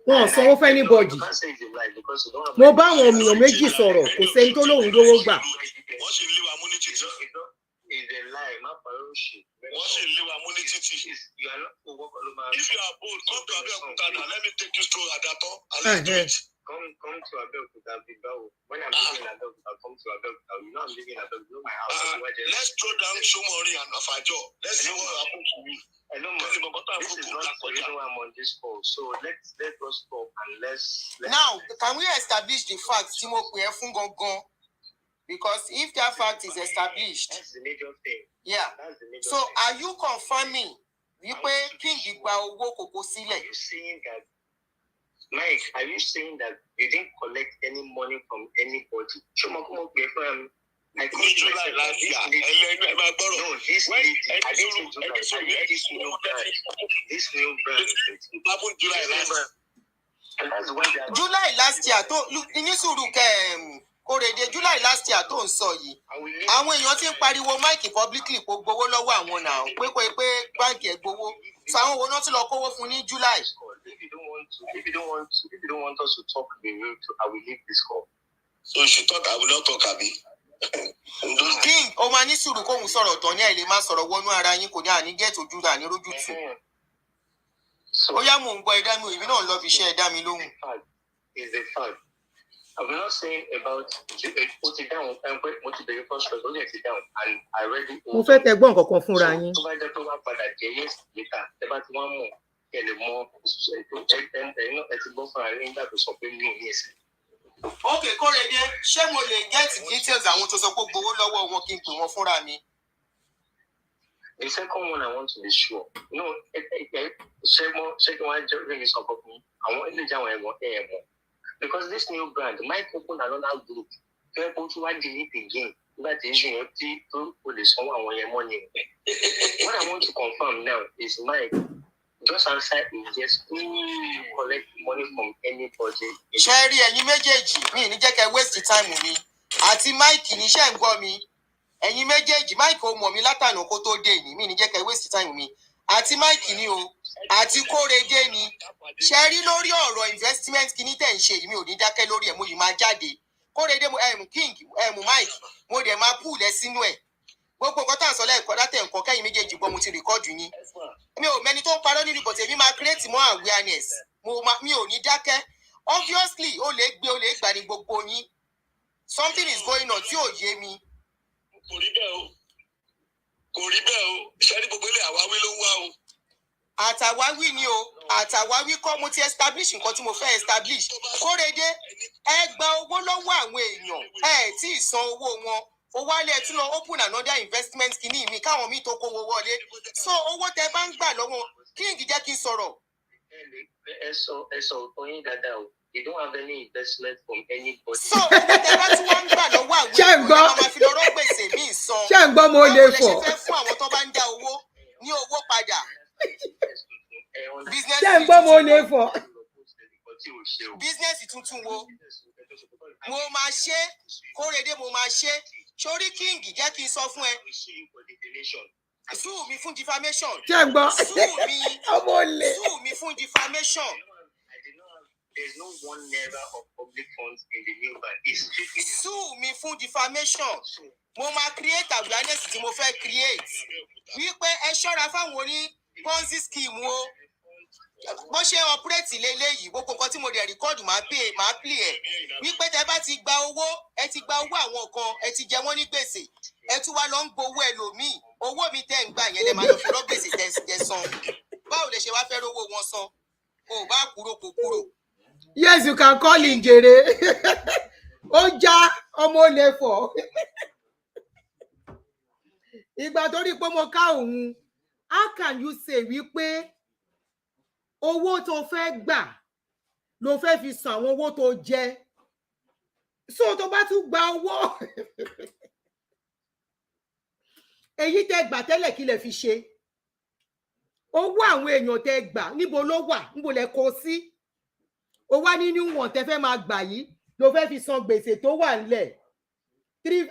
Wọn sanwó fún anybody. Mo bá àwọn ènìyàn méjì sọ̀rọ̀ kò sẹ́ni tó lóun lówó gbà. Wọ́n sì lé wa mú ní títì. Is a lie, má parọ́ ṣe. Wọ́n sì lé wa mú ní títì. If you are bold, come to Abeokuta now. Let me take you through Adato and let's do it. Come to Abeokuta, Bibawo. When I'm living in Abeokuta, come to Abeokuta. You know I'm living in Abeokuta. You know my house. Let's throw down Shomori and Afajo. Let's see what happens to me. Hello, man. This is not the reason why I'm on this call. So let us stop and let's. Now, can we establish the fact, Timo Kuyefungongon? Because if that fact is established, that's the major thing. Yeah. That's the major so thing. Are you confirming? Are you saying that, Mike? Are you saying that you didn't collect any money from anybody? I called July last year. No, this lady. I didn't do that. This new brand. July last year. And that's when they are. July last year. Look, in this Korede, July last year tó ń sọ yìí. Àwọn èèyàn ti ń pariwo Mike publicly kó gbowó lọ́wọ́ àwọn náà pé báńkì ẹ̀ gbowó. So àwọn wo náà ti lọ kówó fún ní July. If you don't want us to talk, I will leave this call. So you should talk, I will not talk, Abi. King, o máa ní sùúrù kóhun sọ̀rọ̀ tán ní àìlè máa sọ̀rọ̀ wọnú ara yín kò ní àní gẹ̀ẹ́tì ojú rà ní rójú tù. Ó yá mò ń gbọ́ ẹ̀dá mi, èmi náà lọ fi iṣẹ́ ẹ̀dá mi lóhùn. Is a fact. I'm not saying about put it down and put it very first only it down and I already mo fẹ́ tẹ́ gbọ́ nǹkan kan fúnra yín. tó bá jẹ́ pé wá padà jẹ́ yes later tẹ́ bá ti wá mọ̀ kẹ́ lè mọ̀ ẹ ti gbọ́ fúnra yín nígbà tó sọ pé mi ò ní ẹsẹ̀. Okay, Kórèdé, ṣé mo lè get details àwọn tó sọ pé gbowó lọ́wọ́ wọn kí n pè wọ́n fúnra mi? The second one I want to be sure. No, second one just bring this up for me. I want to join one because this new brand might open another group. People to want delete again. That is empty to put this on our money. What I want to confirm now is Mike. Just answer is just collect money from anybody. Sherry, ẹ̀yin méjèèjì mi ní jẹ́ kẹ́ waste time mi. Àti Mike ní ṣé ń gbọ́ mi. Ẹ̀yin méjèèjì Mike ò mọ̀ mi látànà kó tó dé ni mi ní jẹ́ kẹ́ waste time mi. Àti Mike ni o. Àti Kórèdé ni. Sherry lórí ọ̀rọ̀ investment kíní tẹ́ ń ṣe yìí mi ò ní dákẹ́ lórí ẹ̀ mo yìí máa jáde. Kórèdé King Mike mo dẹ̀ máa pull ẹ sínú ẹ̀. Gbogbo nǹkan tá à ń sọ lẹ́ẹ̀kọ́ dátẹ̀ nǹkan kẹ́yìn méjèèjì gbọ́ mo ti rìkọ́ọ̀dù yín. Mi ò mẹ́ni tó ń parọ́ nínú ìbọ̀tẹ̀ mi máa create more awareness. Mi ò ní dákẹ́. Obviously ó lè gbà ní gbogbo yín. Something is going on tí ò yé mi. Kò rí bẹ́ẹ̀ o. Kò rí bẹ́ẹ̀ o. Ṣẹ́rí gbogbo ilé àwáwí ló ń wá o. Àtàwáwí ni o. Àtàwáwí kọ́ mo ti establish nǹkan tí mo fẹ́ establish. Kórèdé ẹ gba owó lọ́wọ́ àwọn èèyàn. Ẹ tí ì san owó wọn. Ó wálé tún lọ open another investment kìíní mi káwọn míì tó kówó wọlé. So owó tẹ bá ń gbà lọ́wọ́ King jẹ́ kí n sọ̀rọ̀. Ẹ sọ oyin dáadáa o. You don't have any investment from anybody. So owó tẹ bá tún wá ń gbà lọ́wọ́ àwọn èèyàn máa fi lọ́rọ́ gbèsè míì san. Ṣé ń gbọ́ mo lè fọ̀? Báwo lẹ ṣe fẹ́ fún àwọn tó bá ń dá owó ní owó padà? Ṣé ń gbọ́ mo lè fọ̀? Business tuntun wo? Mo máa ṣe Kórèdé mo máa ṣe. Sórí King jẹ́ kí n sọ fún ẹ. Sue mi fún defamation. Ṣé ń gbọ́? Sue mi. Ọmọ olè. Sue mi fún defamation. There's no 1 naira of public funds in the new bank. It's 50. Sue mi fún defamation. Mo máa create awareness tí mo fẹ́ create. Wípé ẹ ṣọ́ra fáwọn oní Ponzi scheme o. Bó ṣe operate leléyìí gbogbo nǹkan tí mo dẹ̀ record máa play ẹ̀. Wípé tẹ bá ti gba owó ẹ ti gba owó àwọn kan ẹ ti jẹ wọ́n ní gbèsè. Ẹ tún wá lọ ń gbowó ẹlòmíì. Owó mi tẹ́ ń gbà yẹn lẹ máa lọ fi rọ́ gbèsè tẹ san. Báwo lè ṣe wá fẹ́ rówó wọn san? O bá kúrò kò kúrò. Yes, you can call him jèrè. Ó já ọmọ olè fọ̀. Ìgbà tó rí pé mo ká òun, how can you say wípé owó tó fẹ́ gbà ló fẹ́ fi san àwọn owó tó jẹ? So tó bá tún gba owó èyí tẹ́ gbà tẹ́lẹ̀ kí lẹ fi ṣe? Owó àwọn èèyàn tẹ́ gbà níbo ló wà? Níbo lẹ kó sí? Ó wá nínú wọn tẹ́ fẹ́ máa gbà yìí ló fẹ́ fi san gbèsè tó wà nílẹ̀. 1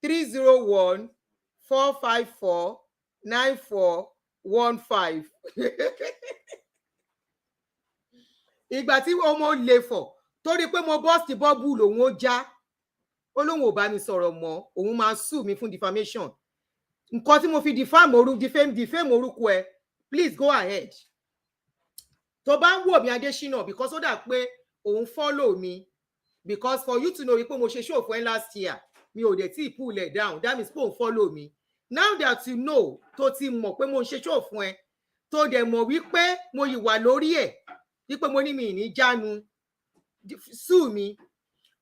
301 454 9415. Ìgbà tí ọmọ lè fọ̀ torí pé mo bọ́ọ̀sì bọ́ọ̀bù lòun ó já ó lóun ò bá mi sọ̀rọ̀ mọ́ òun máa sue mi fún defamation. Nǹkan tí mo fi defame orúkọ ẹ please go ahead. Tó bá ń wò mí Adésínà because ó dà pé òun follow mi because for you to know wípé mo ṣe show fún ẹ last year mi ò dẹ̀ tí pull it down that means pé òun follow mi. Now that you know tó ti mọ̀ pé mo ṣe show fún ẹ tó dẹ̀ mọ̀ wípé mo yìí wà lórí ẹ̀ wípé mo ní mi ní jánu sue mi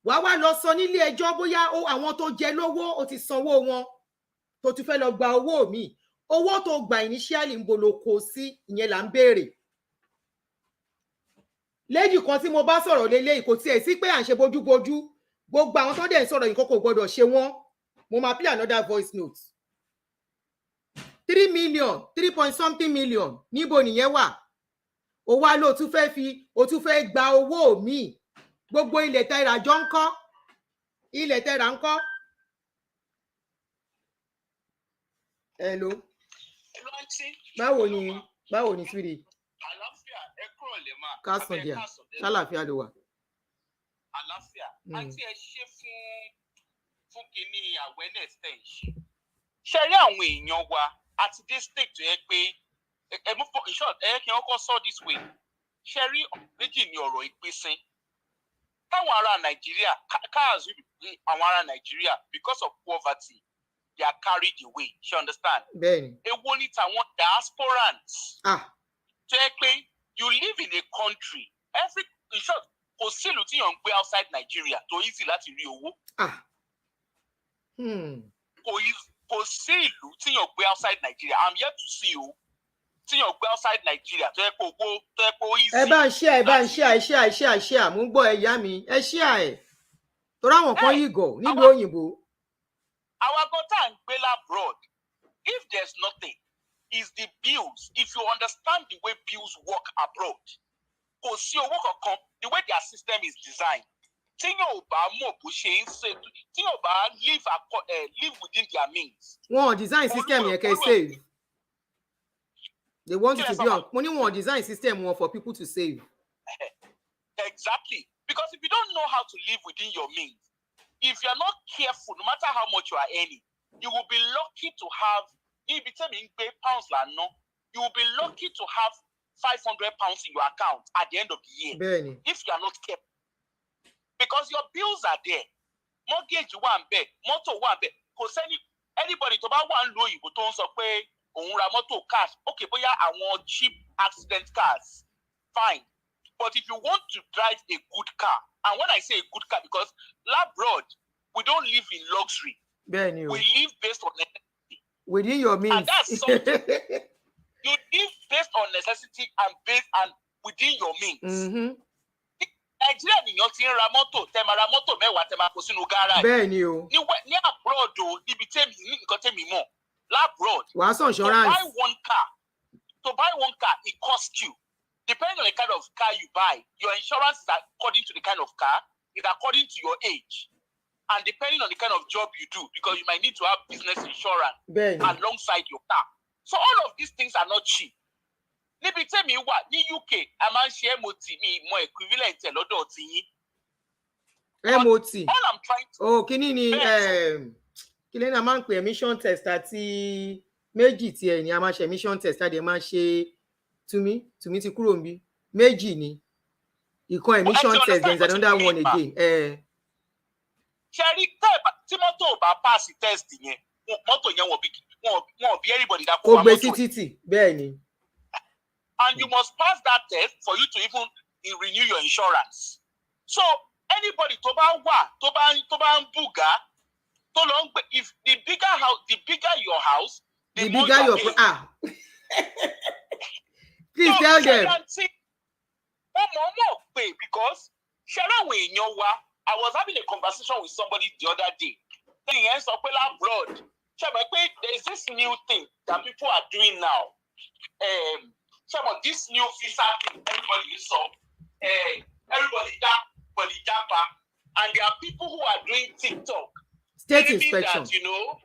wá lọ sọ nílé ẹjọ́ bóyá àwọn tó jẹ lówó ó ti sanwó wọn tó tún fẹ́ lọ gba owó mi. Owó tó gbà initially ń bolo kó sí ìyẹn là ń béèrè. Lady kan tí mo bá sọ̀rọ̀ lélẹ́yìí kò tiẹ̀ sí pé à ń ṣe bójúbójú gbogbo àwọn tó dẹ̀ ń sọ̀rọ̀ nǹkan kò gbọdọ̀ ṣe wọ́n. Mo máa play another voice note. 3 million 3 million níbo nìyẹn wà? Ó wá ló tún fẹ́ gba owó mi. Gbogbo ilẹ̀ tẹ́ra jọ ń kọ́. Ilẹ̀ tẹ́ra ń kọ́. Hello. Báwo ni sweetie? Àlàáfíà ẹ kúrò lè máa. Kásán díà. Ṣàlàáfíà ló wà. Àlàáfíà. Àǹtí ẹ ṣe fún kíní awareness tẹ̀ ń ṣe. Ṣé rí àwọn èèyàn wa àti dé state tó yẹ pé in short ẹ kí n kọ́kọ́ sọ this way. Sherry, méjì ni ọ̀rọ̀ ìpínsín. Táwọn ará Nàìjíríà, cars àwọn ará Nàìjíríà, because of poverty, they are carried away. You understand? Bẹ́ẹ̀ni. Èwo ni tàwọn diasporans. Ah. Tó yẹ pé you live in a country, in short, kò sí ìlú tí yàn ń gbé outside Nigeria tó easy láti rí owó. Ah. Kò sí ìlú tí yàn gbé outside Nigeria. I'm yet to see o. Tí yàn gbé outside Nigeria tó yẹ pé owó tó yẹ pé ó easy. Ẹ bá ń share. Mo ń gbọ́ ẹ̀yà mi. Ẹ share ẹ̀. Torí àwọn kan yìí gọ̀ nílùú òyìnbó. Our gọ́tà ń gbé labroad. If there's nothing, it's the bills. If you understand the way bills work abroad, kò sí owó kankan, the way their system is designed. Tí yóò bá mọ̀ bó ṣe ń ṣe, tí yóò bá live within their means. Wọ́n design system yẹn kẹ́ save. They want you to be on. Money won't design system one for people to save. Exactly. Because if you don't know how to live within your means, if you're not careful, no matter how much you are earning, you will be lucky to have, if you pay pounds, you will be lucky to have £500 in your account at the end of the year. Benny. If you are not careful. Because your bills are there. Mortgage one bed, motor one bed. Because anybody to buy one low, you don't say, òun ra mọ́tò cash, okay, bóyá àwọn cheap accident cars, fine. But if you want to drive a good car, and when I say a good car, because labroad, we don't live in luxury. Benny. We live based on necessity. Within your means. And that's something. You live based on necessity and within your means. Mm-hmm. Nigeria nìyàn ti ń ra mọ́tò, tẹ́ máa ra mọ́tò mẹ́wàá, tẹ́ máa kó sínú garage. Benny o. Ní abroad o, níbi tẹ́mi ní nǹkan tẹ́mi mọ̀. Labroad. Insurance. To buy one car, it costs you. Depending on the kind of car you buy, your insurance is according to the kind of car, is according to your age, and depending on the kind of job you do, because you might need to have business insurance alongside your car. So all of these things are not cheap. Níbi tẹ́mi wà ní UK, a máa ń ṣe MOT mi mọ equivalent ẹ̀ lọ́dọ̀ ti yín. MOT. All I'm trying to. Oh, kí ni kí lẹ́yìn a máa ń pè emission test àti méjì tí ẹ̀ ní a máa ṣe emission test àti ẹ̀ máa ṣe tùmí ti kúrò níbí méjì ni ìkan emission test then another one again. Ṣẹ́rí tí mọ́tò bá pass test yẹn mọ́tò yẹn wọ́n bí everybody dá kó gbé sí títì bẹ́ẹ̀ ni. And you must pass that test for you to even renew your insurance. So anybody tó bá wà tó bá ń bùgá. If the bigger your house, the more bigger your please tell them. Because I was having a conversation with somebody the other day. Abroad, there's this new thing that people are doing now. This new visa thing, everybody saw. Everybody and there are people who are doing TikTok. State inspection. That, you know,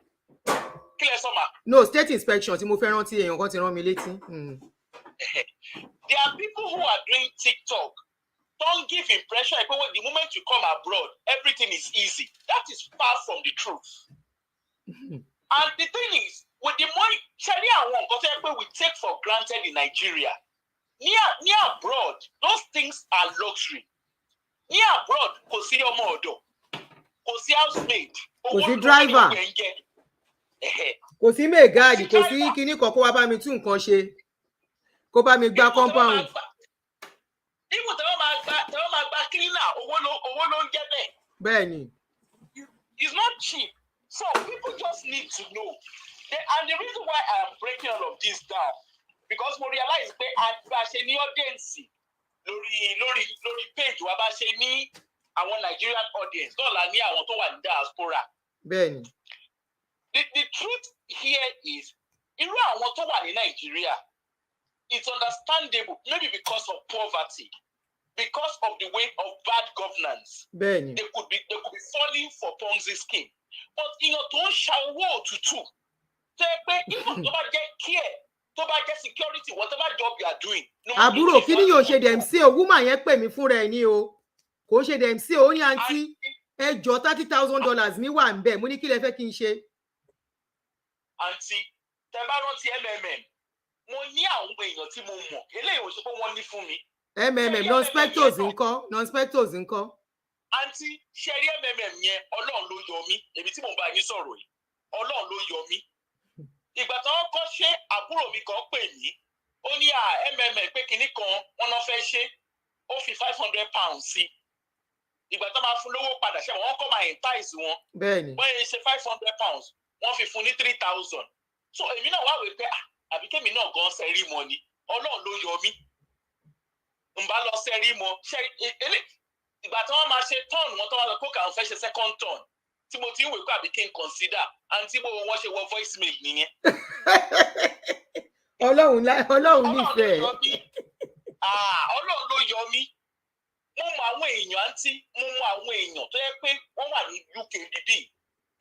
no, state inspection. Tí mo fẹ́ rántí èèyàn kan ti rán mi létí. There are people who are doing TikTok. Don't give impression like the moment you come abroad, everything is easy. That is far from the truth. And the thing is, with the money, we take for granted in Nigeria. Near abroad, those things are luxury. Near abroad, kò sí ọmọ ọ̀dọ̀, kò sí housemaid, kò sí driver, kò sí megadi, kò sí kíní kan kó wá bá mi tún nǹkan ṣe, kó bá mi gbá compound. Even tẹ́wọ́n máa gba cleaner, owó ló ń jẹ́ bẹ́ẹ̀. Bẹ́ẹ̀ni. It's not cheap. So people just need to know. And the reason why I am breaking all of this down, because we realize pé a ṣe ní audience lórí page wa bá ṣe ní àwọn Nigerian audience náà la ní àwọn tó wà ní diaspora. Bẹ́ẹ̀ni. The truth here is irú àwọn tó wà ní Nigeria, it's understandable maybe because of poverty, because of the way of bad governance. Bẹ́ẹ̀ni. They could be falling for Ponzi scheme. But tó ń ṣàwọ́ òtútù tẹ́ pé even tó bá jẹ́ care tó bá jẹ́ security whatever job you are doing. Àbúrò kí ni yóò ṣe dem sí o woman yẹn pè mí fúnra ẹ̀ ní o kò ṣe dem sí o ní àǹtí ẹ jọ $30,000 mi wà ń bẹ̀ mo ní kí lẹ fẹ́ kí n ṣe. Àǹtí tẹ́ bá rántí MMM mo ní àwọn èèyàn tí mo mọ̀ eléyìí ò ṣe pé wọ́n ní fún mi. non-spectors ńkọ́. Àǹtí ṣẹ́rí MMM yẹn Ọlọ́run ló yọ mí èmi tí mo bá yín sọ̀rọ̀ yìí Ọlọ́run ló yọ mí. Ìgbà tí wọ́n kọ́ ṣe àbúrò mi kan pè mí ó ní MMM pé kinní kan wọ́n náà fẹ́ ṣe ó fi £500 sí. Ìgbà tó máa fún lówó padà ṣe wọ́n kọ́ máa entice wọn. Bẹ́ẹ̀ni. Wọ́n yẹ ṣe £500 wọ́n fi fún ní 3,000. So èmi náà wá wí pé àbí kémi náà gan sẹ́rí mọ́ ni Ọlọ́run ló yọ mí. N bá lọ sẹ́rí mọ́ ìgbà tí wọ́n máa ṣe turn wọn tó wá lọ kó kà ń fẹ́ ṣe second turn tí mo ti ń wè pé àbí kí n consider àǹtí bó wọ́n ṣe wọ voicemail nìyẹn. Ọlọ́run nífẹ̀ẹ́. Ọlọ́run ló yọ mí. Mo mọ àwọn èèyàn àǹtí mo mọ àwọn èèyàn tó yẹ pé wọ́n wà ní UK bíbí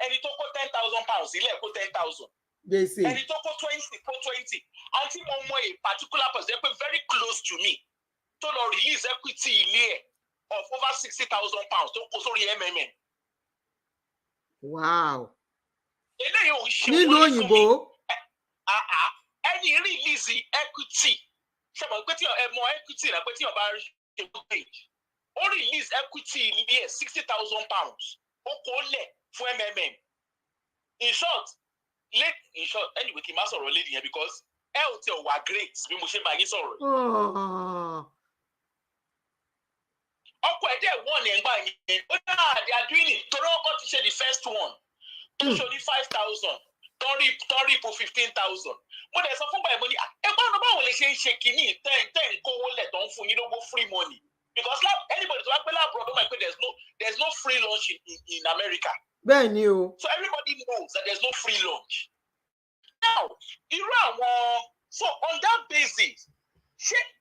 ẹni tó kó £10,000 sílẹ̀ kó 10,000. Ẹni tó kó 20 kó 20. Àǹtí mo mọ a particular person pé very close to me tó lọ release equity ilé ẹ̀ of over £60,000 tó kó sórí MMM. Wow. Eléyìí ò ń ṣe nílùú òyìnbó. Ẹni release equity ṣe mọ̀ pé tí ẹ mọ equity rẹ pé tí ọba ṣe good page ó release equity ilé ẹ̀ £60,000 ó kó lẹ̀ fún MMM. In short anyway kì í má sọ̀rọ̀ lé nìyẹn because ẹ ò tẹ wà great bí mo ṣe máa yín sọ̀rọ̀. Ọkọ̀ ẹ̀dẹ̀ wọ́n ní ẹ̀ngbà yẹn ó náà they are doing it torí ọkọ̀ ti ṣe the first one tó ṣe ní 5,000 tọ́rí ipò 15,000. Mo dẹ̀ sọ fún báyìí mo ní ẹgbẹ́ ọ̀nà báwo lè ṣe ń ṣe kínní ten kówó lẹ̀ tó ń fún yín lówó free money because anybody tó bá gbé láàbùrọ̀ tó máa pé there's no free lunch in America. Bẹ́ẹ̀ni o. So everybody knows that there's no free lunch. Now irú àwọn so on that basis.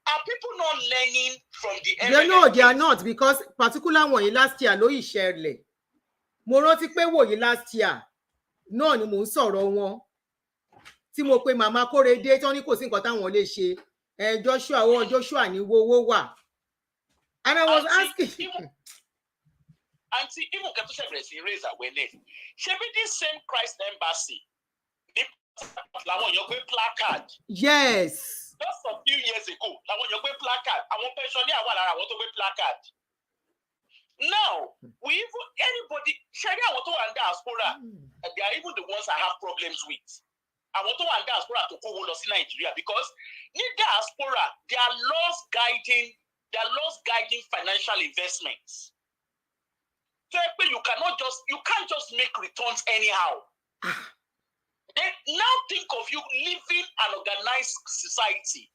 Are people not learning from the no, they are not because particular wọ̀nyí last year ló ìṣẹ̀lẹ̀. Mo rántí pé wòyí last year náà ni mò ń sọ̀rọ̀ wọn. Tí mo pe màmá Kórèdé tán ní kò sí nǹkan táwọn lè ṣe. Joshua ní owó wà. And I was asking. Auntie, even kẹ́tọ́ ṣẹ̀bẹ̀rẹ̀ sí raise awareness. Ṣebí this same Christ Embassy ní làwọn èèyàn gbé placard. Yes. Just a few years ago, làwọn èèyàn gbé placard. Àwọn pensioner wà lára àwọn tó gbé placard. Now, anybody, ṣẹ́rí àwọn tó wà ní diaspora, they are even the ones I have problems with. Àwọn tó wà ní diaspora tó kówó lọ sí Nàìjíríà because ní diaspora, they are laws guiding financial investments. So you can't just make returns anyhow. Then now think of you living an organized society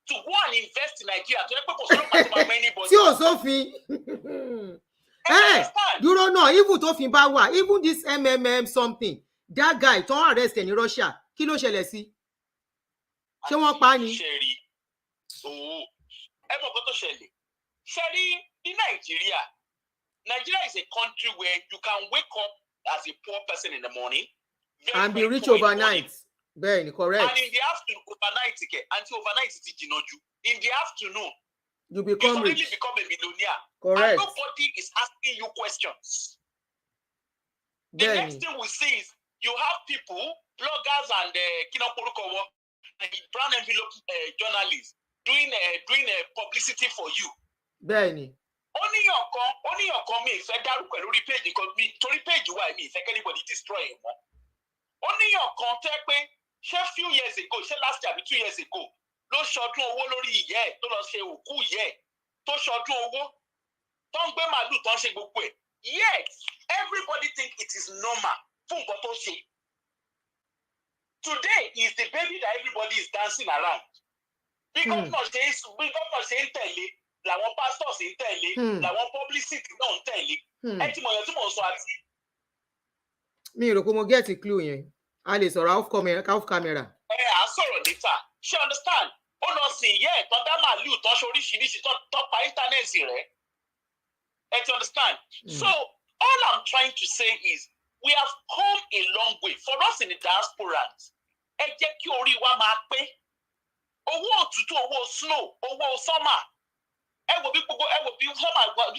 to go and invest in Nigeria. Tí o sófin. Dúró náà, even tó fin bá wà, even this MMM something, that guy tó ń arrest ní Russia, kí ló ṣẹlẹ̀ sí? Ṣé wọ́n pa ni? Ẹ mọ̀ kó tó ṣẹlẹ̀. Ṣẹ́rí ní Nigeria is a country where you can wake up as a poor person in the morning. And be rich overnight. Bẹ́ẹ̀ni, correct. And in the afternoon, overnight ti jìnnà jù. In the afternoon, you become rich. You become a millionaire. Correct. And nobody is asking you questions. The next thing we see is you have people, bloggers and brown envelope journalists doing publicity for you. Bẹ́ẹ̀ni. Oníyàn kan mi ìfẹ́ dárúkọ lórí page nǹkan mi torí page wa mi ìfẹ́ anybody destroy ẹ̀ mọ́. Oníyàn kan tẹ́ pé ṣé few years ago ṣé last year àbí 2 years ago ló ṣọdún owó lórí ìyẹ́ ẹ̀ tó lọ ṣe òkú ìyẹ́ ẹ̀ tó ṣọdún owó tó ń gbé màálù tó ń ṣe gbogbo ẹ̀. Yet everybody think it is normal fún nǹkan tó ṣe. Today is the baby that everybody is dancing around. Bí gómìnà ṣe ń tẹ̀lé làwọn pastors ń tẹ̀lé làwọn publicity náà ń tẹ̀lé. Ẹ ti mọ̀ yẹn tí mò ń sọ àti. Mi rò pé mo get clue yẹn. A lè sọ̀rọ̀ off camera. À sọ̀rọ̀ níta. Ṣé understand? Ó lọ sí ìyá ẹ̀ tán dá màálù tán ṣe oríṣiríṣi tán pa íńtánẹ́ẹ̀tì rẹ̀. Ẹ ti understand? So all I'm trying to say is we have come a long way. For us in the diaspora, ẹ jẹ́ kí orí wa máa pé. Owó òtútù, owó snow, owó summer. Ẹ wò bí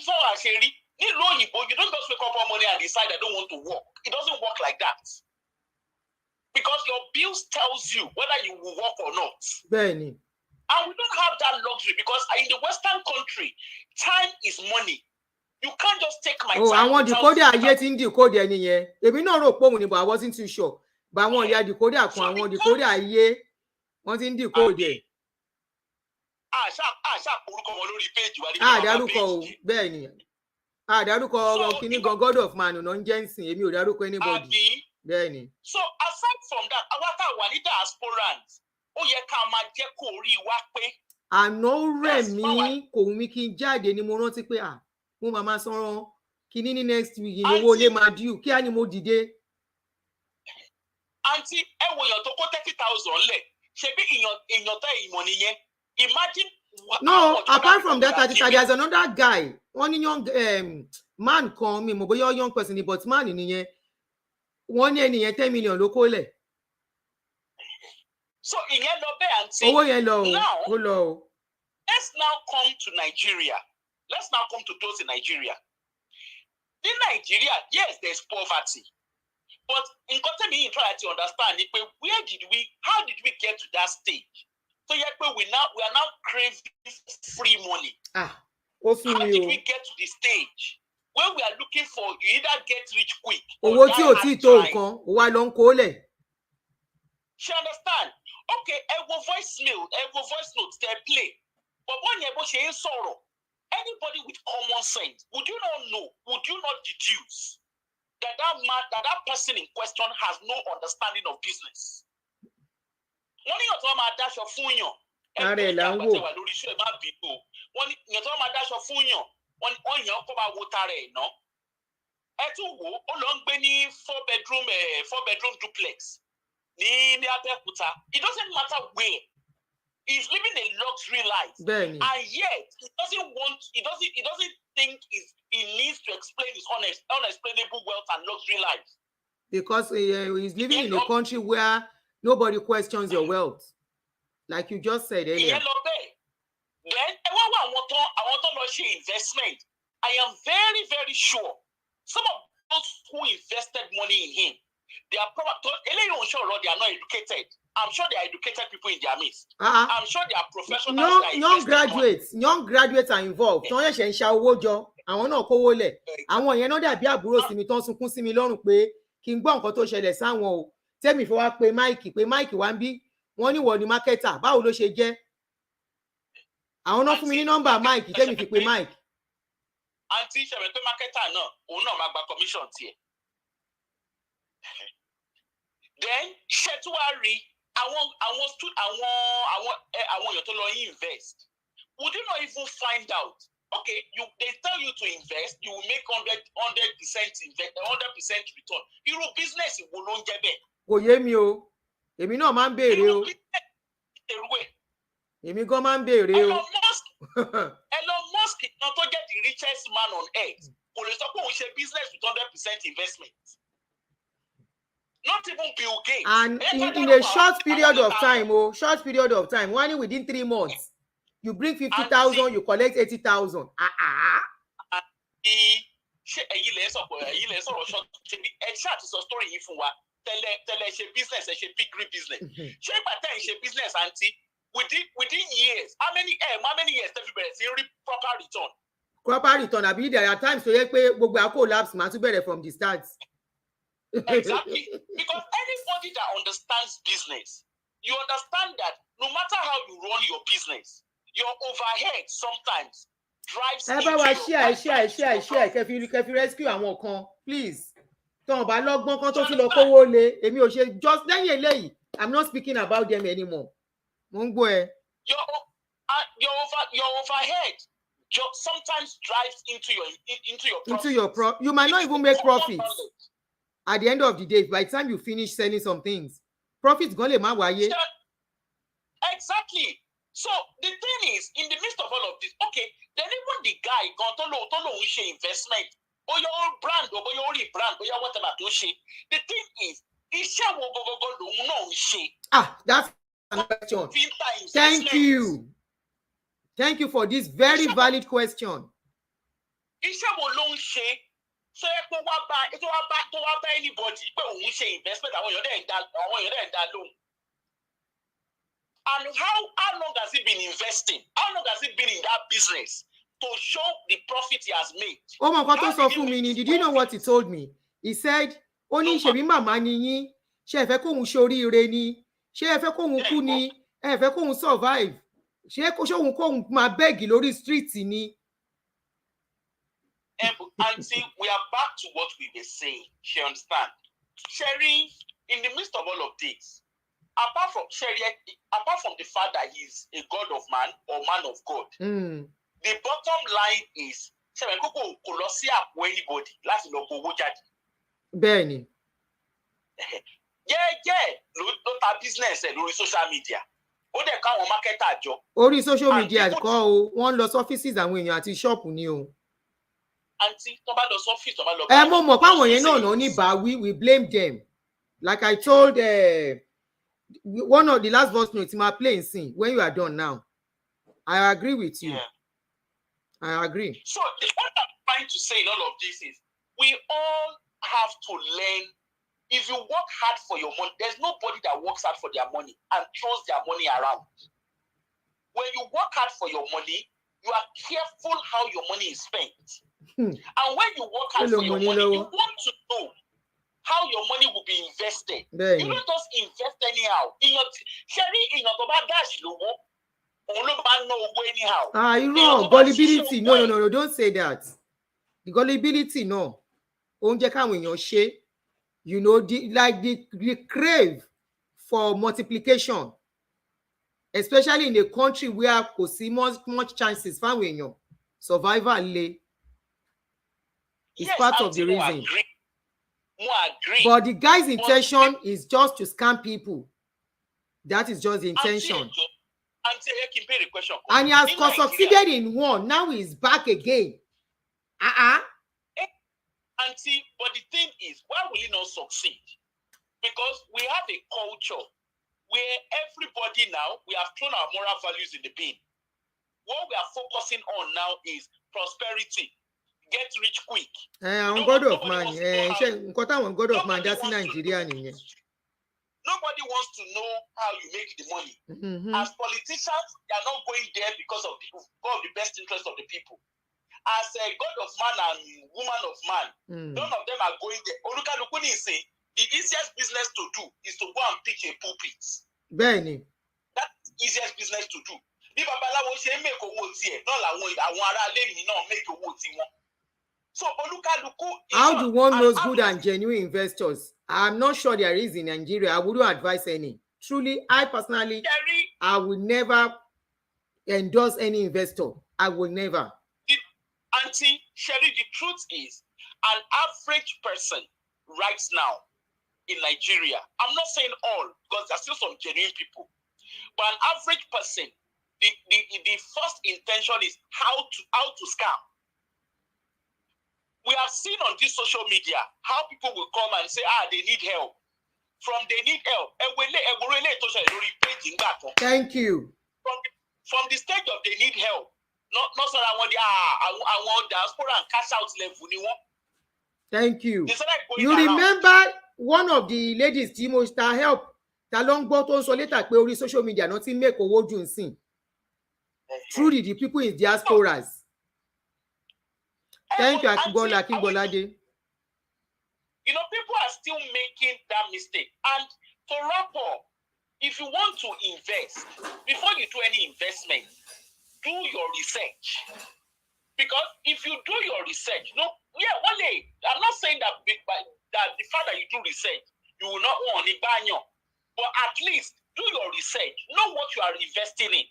summer ṣe rí. Nílùú òyìnbó, you don't just wake up one morning and decide I don't want to work. It doesn't work like that. Because your bills tells you whether you will work or not. Bẹ́ẹ̀ni. And we don't have that luxury because in the Western country, time is money. You can't just take my time. Àwọn decoder ayé tí ń decode ẹni yẹn. Èmi náà rò pé òun ni, but I wasn't too sure. But àwọn ìyá decoder kan, àwọn decoder ayé wọ́n ti ń decode. Àṣà orúkọ wọn lórí page wa. Dárúkọ o, bẹ́ẹ̀ ni. Dárúkọ kíní gan God of Man náà ń jẹ́ ń sìn, èmi ò dárúkọ anybody. Bẹ́ẹ̀ ni. So aside from that, àwa tá wà ní diasporans, ó yẹ ká máa jẹ́ kó rí wa pé. Àná rẹ̀ mí kò wù mí kí n jáde ni mo rántí pé mo máa máa sanran kíní ní next week owó ilé máa due kí á ní mo dìde. Àǹtí ẹ wo èèyàn tó kó 30,000 lẹ̀ ṣebí èèyàn tó ìmọ̀ nìyẹn. Imagine. No, apart from that, there's another guy. One young man kan mi mo bóyá young person ni, but man nìyẹn. Wọ́n ní ẹnìyẹn 10 million ló kó lẹ̀. So ìyẹn lọ bẹ́ẹ̀ àǹtí. Owó yẹn lọ o, ó lọ o. Let's now come to Nigeria. Let's now come to those in Nigeria. In Nigeria, yes, there's poverty. But in continue try to understand it, how did we get to that stage? So yeah, we are now craving free money. How did we get to the stage when we are looking for you either get rich quick owó tí ò tí tó nǹkan ó wá lọ ń kó lẹ̀? She understand? Okay, ẹ wo voice note they play. But when you say sorrow, anybody with common sense, would you not deduce that person in question has no understanding of business? Wọ́n ní ọ̀tọ́ máa dáṣọ fún yàn. Ààrẹ là ń wò. Wọ́n ní ọ̀tọ́ máa dáṣọ fún yàn. Wọ́n yàn kó máa wo tara ẹ̀ ná. Ẹ tún wò ó lọ ń gbé ní 4-bedroom duplex ní Abẹ́òkúta. It doesn't matter where. He's living a luxury life. Bẹ́ẹ̀ni. And yet he doesn't think he needs to explain his unexplainable wealth and luxury life. Because he's living in a country where nobody questions your wealth. Like you just said earlier. Then àwọn tó lọ ṣe investment. I am very, very sure some of those who invested money in him, they are probably they are not educated. I'm sure they are educated people in their midst. I'm sure they are professionals. Young graduates are involved. Tó yẹ̀ṣẹ̀ ń ṣa owó jọ, àwọn náà kówó lẹ̀. Àwọn yẹn náà dàbí àbúrò sí mi tó ń sunkún sí mi lọ́rùn pé kí n gbọ́ nǹkan tó ṣẹlẹ̀ sáwọn o. Tẹ́mi fi wá pé Mike wá ń bí. Wọ́n ní wọ́n ní marketer. Báwo ló ṣe jẹ́? Àwọn náà fún mi ní nọ́mbà Mike, Tẹ́mi fi pé Mike. Àǹtí ṣẹ̀rẹ̀ pé marketer náà, òun náà máa gba commission tiẹ̀. Then ṣètúwárí àwọn èèyàn tó lọ invest. Would you not even find out? Okay, they tell you to invest, you will make 100% return. Irú business wo ló ń jẹ́ bẹ́ẹ̀? Kò yé mi o. Èmi náà máa ń béèrè o. Èmi gan máa ń béèrè o. Elon Musk náà tó jẹ́ the richest man on earth. Kò lè sọ pé òun ṣe business with 100% investment. Not even Bill Gates. And in a short period of time, one within 3 months, you bring 50,000, you collect 80,000. Ṣé ẹ̀yin lẹ sọ̀rọ̀ short ẹ ṣáà ti sọ story yìí fún wa tẹ́lẹ̀ ṣe business ẹ ṣe piggery business. Ṣé ìgbà tẹ́ ẹ ṣe business àǹtí within years how many years tẹ́ fi bẹ̀rẹ̀ sí rí proper return? Proper return àbí there are times tó yẹ pé gbogbo collapse máa tún bẹ̀rẹ̀ from the start. Exactly. Because anybody that understands business, you understand that no matter how you run your business, your overhead sometimes drives into your share kẹfì rescue àwọn kan please. Tó bá lọ́gbọ́n kan tó tún lọ kówó lé èmi ò ṣe just lẹ́yìn eléyìí. I'm not speaking about them anymore. Mo ń gbọ́ ẹ. Your overhead sometimes drives into your profit. You might not even make profits. At the end of the day, by the time you finish selling some things, profits gan lè má wáyé. Exactly. So the thing is, in the midst of all of this, okay, then even the guy gan tó lòun ṣe investment, bóyá ó brand or bóyá ó rebrand, bóyá whatever tó ṣe. The thing is, iṣẹ́ wo gbogbo lòun náà ń ṣe. That's another question. Thank you for this very valid question. Iṣẹ́ wo ló ń ṣe? So ẹ kó wá bá anybody pé òun ṣe investment àwọn èèyàn dẹ̀ ń dá lóhùn. And how long has he been investing? How long has he been in that business to show the profit he has made? Oh my God, so fún mi ni. Did you know what he told me? He said, ó ní ṣebí màmá ni yín, ṣé ẹ fẹ́ kóhun ṣoríire ni, ṣé ẹ fẹ́ kóhun kú ni, ẹ fẹ́ kóhun survive, ṣé kóhun máa bẹ́ẹ̀gì lórí street ni. Auntie, we are back to what we were saying. She understand. Sherry, in the midst of all of this, apart from the fact that he's a God of man or man of God, the bottom line is Sherry kò lọ sí àpò anybody láti lọ gbowó jáde. Bẹ́ẹ̀ni. ló ta business ẹ̀ lórí social media. Ó dẹ̀ káwọn marketer jọ. Orí social media kọ́ o, wọ́n lọ sí offices àwọn èèyàn àti ṣọ́ọ̀pù ni o. Auntie, tó bá lọ sí office, tó bá lọ. Mo mọ̀ pé àwọn yẹn náà ní báwí, we blame them. Like I told one of the last voice notes my playing scene when you are done now. I agree with you. Yeah. I agree. So what I'm trying to say in all of this is we all have to learn. If you work hard for your money, there's nobody that works hard for their money and throws their money around. When you work hard for your money, you are careful how your money is spent. And when you work hard for your money, you want to know how your money will be invested. You don't just invest anyhow. In your dash anyhow. You know, gullibility. No, don't say that. The gullibility, no. You know, the crave for multiplication, especially in a country where kò sí much chances fáwọn èèyàn, survival le. It's part of the reason. Agree. But the guy's intention is just to scam people. That is just the intention. And he has succeeded in one. Now he's back again. Auntie, but the thing is, why will he not succeed? Because we have a culture where everybody now, we have thrown our moral values in the bin. What we are focusing on now is prosperity. Get rich quick. God of man. God of man, that's in Nigeria. Nobody wants to know how you make the money. As politicians, they are not going there because of the best interest of the people. As a God of man and woman of man, none of them are going there. Olukalukuni is saying the easiest business to do is to go and pick a pulpit. Bẹ́ẹ̀ni. That's the easiest business to do. Bí babaláwo ṣe make owó tiẹ̀, náà làwọn ará ilé mi náà make owó tiwọn. So Olukaluku. How do one knows good and genuine investors? I'm not sure there is in Nigeria. I wouldn't advise any. Truly, I personally, I would never endorse any investor. I would never. Auntie Sherry, the truth is, an average person right now in Nigeria, I'm not saying all, because there's still some genuine people, but an average person, the first intention is how to scam. We have seen on this social media how people will come and say, they need help. From they need help. Thank you. From the stage of they need help. Not so I want diaspora and cash out level. Thank you. You remember one of the ladies, Timo, that help. Talong bottom so later pe social media nothing make owó jù nsìn. Truly the people in diasporas. Thank you, Akingbolade. You know, people are still making that mistake. And to wrap up, if you want to invest, before you do any investment, do your research. Because if you do your research, one day, I'm not saying that the fact that you do research, you will not want to buy you. But at least do your research. Know what you are investing in.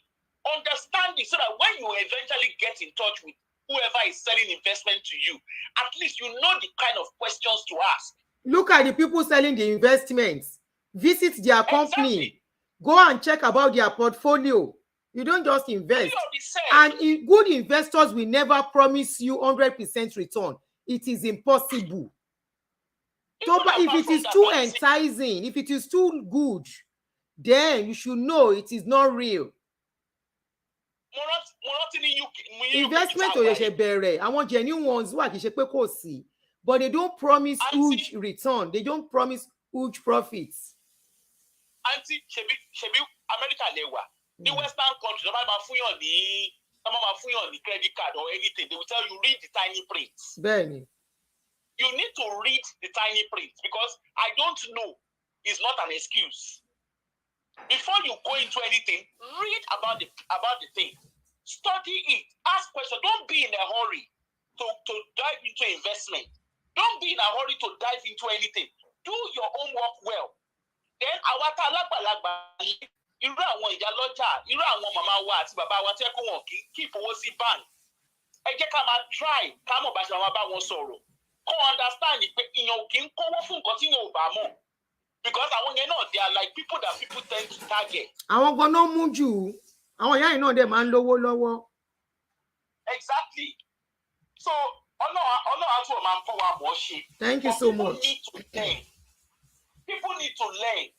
Understand it so that when you eventually get in touch with whoever is selling investment to you, at least you know the kind of questions to ask. Look at the people selling the investments. Visit their company. Go and check about their portfolio. You don't just invest. And good investors will never promise you 100% return. It is impossible. But if it is too enticing, if it is too good, then you should know it is not real. Investment or I want genuine ones but they don't promise huge return. They don't promise huge profits. Auntie, Shebi, America lẹ́wà. The Western countries, wọ́n máa fún yàn ní credit card or anything, they will tell you read the tiny print. Bẹ́ẹ̀ni. You need to read the tiny print because I don't know is not an excuse. Before you go into anything, read about the thing. Study it. Ask questions. Don't be in a hurry to dive into investment. Don't be in a hurry to dive into anything. Do your homework well. Then àwa tá lágbàlagbà irú àwọn ìyá lọ́jà, irú àwọn màmá wa àti bàbá wa tẹ́ kó wọn kì í fowó sí bank. Ẹ jẹ́ ká máa try ká mọ̀ bá ṣe máa bá wọn sọ̀rọ̀. Kó understand pé ìyàn kì í kówó fún nǹkan tí yàn ò bá mọ̀. Because àwọn yẹn náà they are like people that people tend to target. Àwọn gan-an mú jù. Àwọn ìyá yìí náà dẹ̀ máa ń lówó lọ́wọ́. Exactly. So Ọlọ́run á tún máa kọ́ wa mọ̀ ṣe. Thank you so much. People need to learn.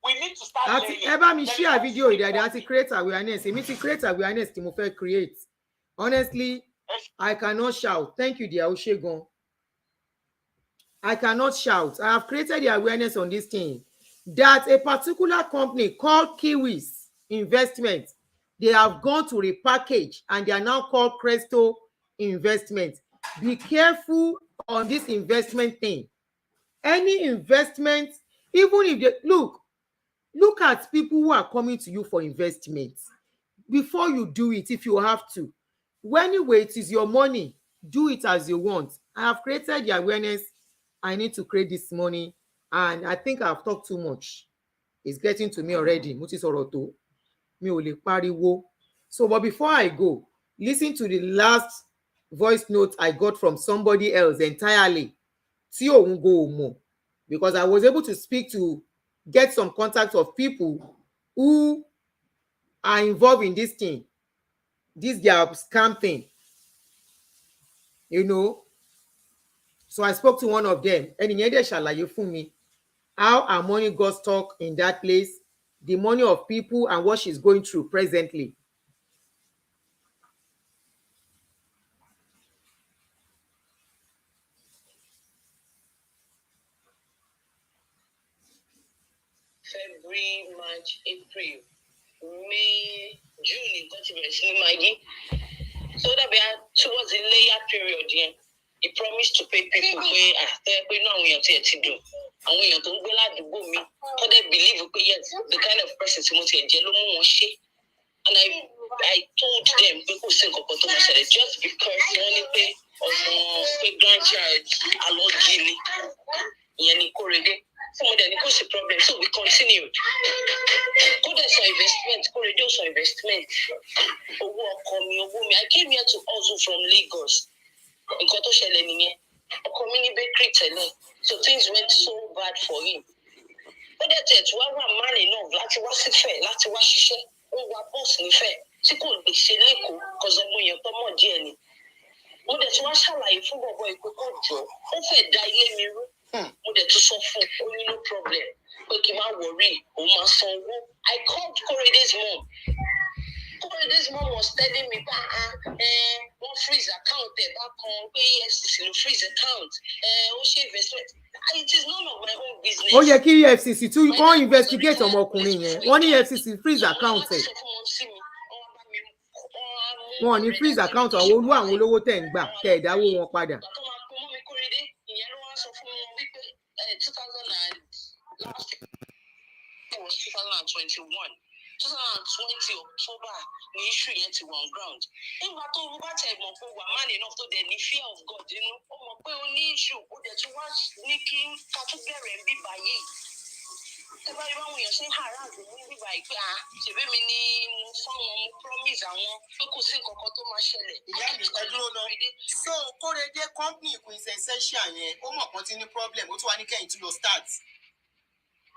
We need to start learning. Ẹ bá mi share video ìdàdà àti create awareness. Èmi ti create awareness tí mo fẹ́ create. Honestly, I cannot shout. Thank you, dear Oshegun. I cannot shout. I have created the awareness on this thing that a particular company called Kiwis Investment, they have gone to repackage and they are now called Cresto Investment. Be careful on this investment thing. Any investment, even if they look at people who are coming to you for investment before you do it, if you have to. Anyway, it is your money. Do it as you want. I have created the awareness I need to create this morning, and I think I've talked too much. It's getting to me already. Mo ti sọ̀rọ̀ tó. Mi ò lè pariwo. So, but before I go, listen to the last voice note I got from somebody else entirely. Tí òun go mọ̀, because I was able to get some contacts of people who are involved in this thing, this their scam thing, So I spoke to one of them. Ẹni yẹn dẹ̀ ṣàlàyé fún mi how her money got stuck in that place, the money of people and what she's going through presently. February, March, April, May, June, nǹkan ti bẹ̀rẹ̀ sí ní máa yí. So that towards the layer period yẹn, he promised to pay people pé pé náà àwọn èèyàn tiẹ̀ ti dùn. Àwọn èèyàn tó ń gbé ládùúgbò mi, kọ́ dẹ̀ believe pé yes, the kind of person tí mo tiẹ̀ jẹ́ ló mú wọn ṣe. And I told them pé kò sí nǹkan kan tó máa ṣẹlẹ̀ just because wọ́n ní pé ọmọ pé grandchild alọ́jì ni. Ìyẹn ni Kórèdé. So mo dẹ̀ ní kò sí problem, so we continued. Kó dẹ̀ sọ investment, Kórèdé sọ investment. Owó ọkọ mi, I came here to hustle from Lagos. Nǹkan tó ṣẹlẹ̀ nìyẹn. Ọkọ mi ní bakery tẹ́lẹ̀. So things went so bad for him. Ó dẹ̀ tẹ̀ tí wá wà man enough láti wá sífẹ̀, láti wá ṣiṣẹ́. Ó wa bọ́ọ̀sì nífẹ̀ẹ́ tí kò lè ṣe lẹ́kọ̀ọ́ kọ́sọ́ ọmọ yẹn tọ́mọ̀ díẹ̀ ni. Mo dẹ̀ tí wá ṣàlàyé fún bọ̀bọ̀ ìpè kan jọ. Ó fẹ́ da ilé mi rú. Mo dẹ̀ tún sọ fún ó ní no problem. Pé kí n má worry, òun máa san owó. I called Kórédé's mom. Kórédé's mom was telling me wọ́n freeze account ẹ̀ bá kan pé EFCC ló freeze account. Ó ṣe investment. It is none of my own business. Ó yẹ kí EFCC tún wọ́n investigate ọmọkùnrin yẹn. Wọ́n ní EFCC freeze account ẹ̀. Wọ́n ní freeze account àwọn olówó tẹ̀ ń gbà kẹ́ ẹ̀ dáwó wọn padà. 2020 October ní issue yẹn ti wà on ground. Nígbà tó o bá tẹ̀ mọ̀ pé wà man enough tó dẹ̀ ní fear of God nínú, ó mọ̀ pé o ní issue, ó dẹ̀ tún wá ní kí ká tún bẹ̀rẹ̀ ń bíbá yìí. Ẹ bá rí báwọn èèyàn ṣe ń harass ní bíbá yìí pé ṣèbí mi ni mo fáwọn mo promise àwọn pé kò sí nǹkan kan tó máa ṣẹlẹ̀. Ìyá mi ẹ dúró lọ. So Kórédé company Queen Essential yẹn, ó mọ̀ kan ti ní problem, ó tún wá ní kẹ́yìn tún lọ start.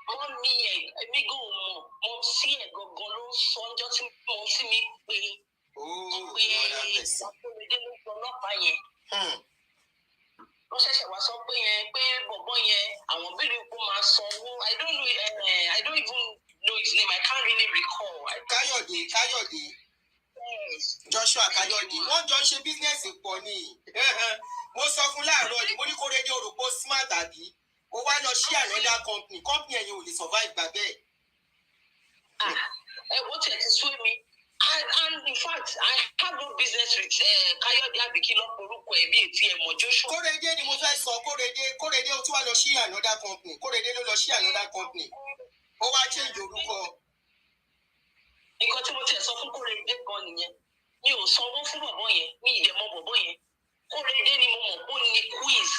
Wọ́n ní ẹ̀mí gan mọ̀, mo sí ẹ̀ gangan ló sọ ọjọ́ tí mo sí mi pé Kórédé ló sọ ọlọ́pàá yẹn. Wọ́n ṣẹ̀ṣẹ̀ wá sọ pé bọ̀bọ́ yẹn àwọn bílí kó máa san owó. I don't even know his name. I can't really recall. Káyọ̀dé. Joshua Káyọ̀dé. Wọ́n jọ ṣe bísínẹ́sì pọ̀ ni. Mo sọ fún láàárọ̀ ni mo ní Kórédé òròpó smart àbí. Ó wá lọ sí another company ẹ̀yin ò lè survive gbà bẹ́ẹ̀. What you swim me? And in fact, I have no business with Kayode Abikilo Poruko Ebi Eti Joshua. Kórèdé ni mo fẹ́ sọ, Kórèdé ó tún wá lọ sí another company. Kórèdé ló lọ sí another company. Ó wá change orúkọ. Nǹkan tí mo tiẹ̀ sọ fún Kórèdé gan nìyẹn. Mi ò sanwó fún bọ̀bọ̀ yẹn, mi ì dẹ̀ mọ bọ̀bọ̀ yẹn. Kórèdé ni mo mọ̀ ó ní quiz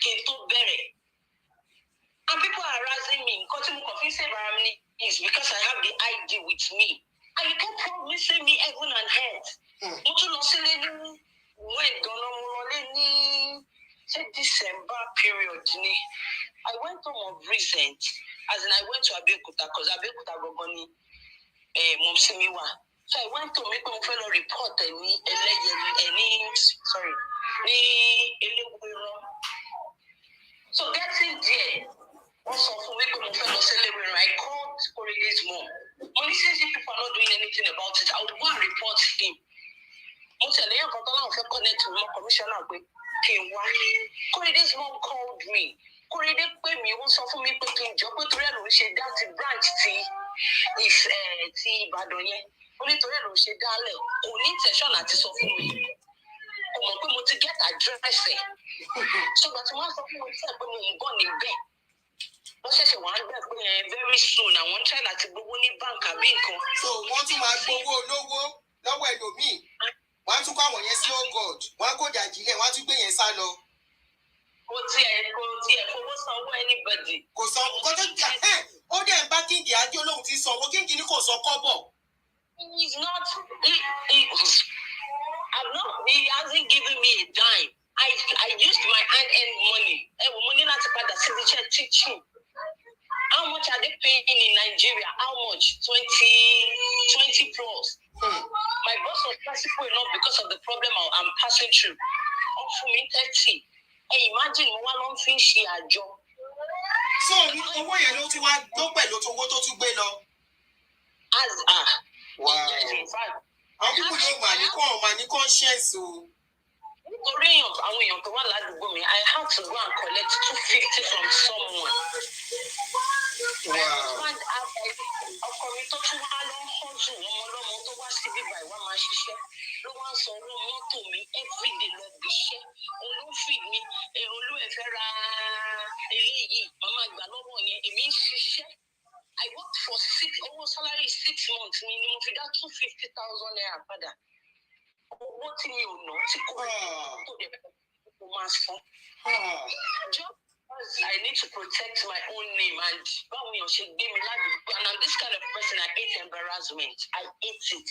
kí n tó bẹ̀rẹ̀. And people are harassing me. Nǹkan tí mo kàn fi ń save ara mi is because I have the ID with me. And you can't promise me heaven and earth. Mo tún lọ sílé ní when gan-an mo lọlé ní December period ni. I went home of recent, as in I went to Abeokuta because Abeokuta gangan ni mọ̀mísí mi wà. So I went to make my fellow report ní Elewero. So getting there, also for me my fellow Elewero, I called Korede's mom. Only since people are not doing anything about it, I would go and report him. Connect with my commissioner. Korede's mom called me. Korede pè mí, wọ́n sọ fún mi pé kí n jọ pé torí ẹ̀ ló ń ṣe dá ti branch ti Ìbàdàn yẹn. Ó ní torí ẹ̀ ló ń ṣe dálẹ̀. Kò ní intention àti sọ fún mi. Kò mọ̀ pé mo ti get address ẹ̀. So but wọ́n sọ fún mi pé mo ń bọ̀ níbẹ̀. Wọ́n ṣẹ̀ṣẹ̀ wá ń gbẹ̀ pé very soon àwọn try láti gbowó ní bank àbí nǹkan. So wọ́n tún máa gbowó olówó lọ́wọ́ ẹlòmíì. Wọ́n á tún kọ́ àwọn yẹn sí oh God. Wọ́n á kó dàjílẹ̀, wọ́n á tún gbé yẹn sá lọ. Kò tiẹ̀ fowó sanwó anybody. Kò san nǹkan tó jà ó dẹ̀ ń bá kíngì ajé olóhùn ti sanwó kíngì ní kò san kọ́bọ̀. He's not. He hasn't given me a dime. I used my hand-earned money. Money not to pay the teaching. How much are they paying in Nigeria? How much? 20 plus. My boss was merciful enough because of the problem I'm passing through. For me, 30. Hey, imagine one long thing she had job. So owó yẹn ló ti wá ló pẹ̀lú owó tó tún gbé lọ. Wow. Àwọn pípọ̀ yóò mà ní conscience o. Nítorí àwọn èèyàn tó wà ládùúgbò mi, I had to go and collect 250 from someone. Ọkọ mi tó tún wá lọ ń kọjú ọmọ ọlọ́mọ tó wá sí bíbá ìwà máa ṣiṣẹ́ ló wá ń san owó mọ́tò mi everyday lọ bí iṣẹ́ olófin mi olúwẹ̀fẹ́ ra eléyìí màmá gbà lọ́wọ́ yẹn èmi ń ṣiṣẹ́. I worked for almost salary 6 months ni mo fi dá 250,000 naira padà. Owó tí mi ò ná tí kò tó dẹ̀ kò máa san. I need to protect my own name and báwo ni ọ̀ṣẹ́ gbé mi ládùúgbò and I'm this kind of person I hate embarrassment. I hate it.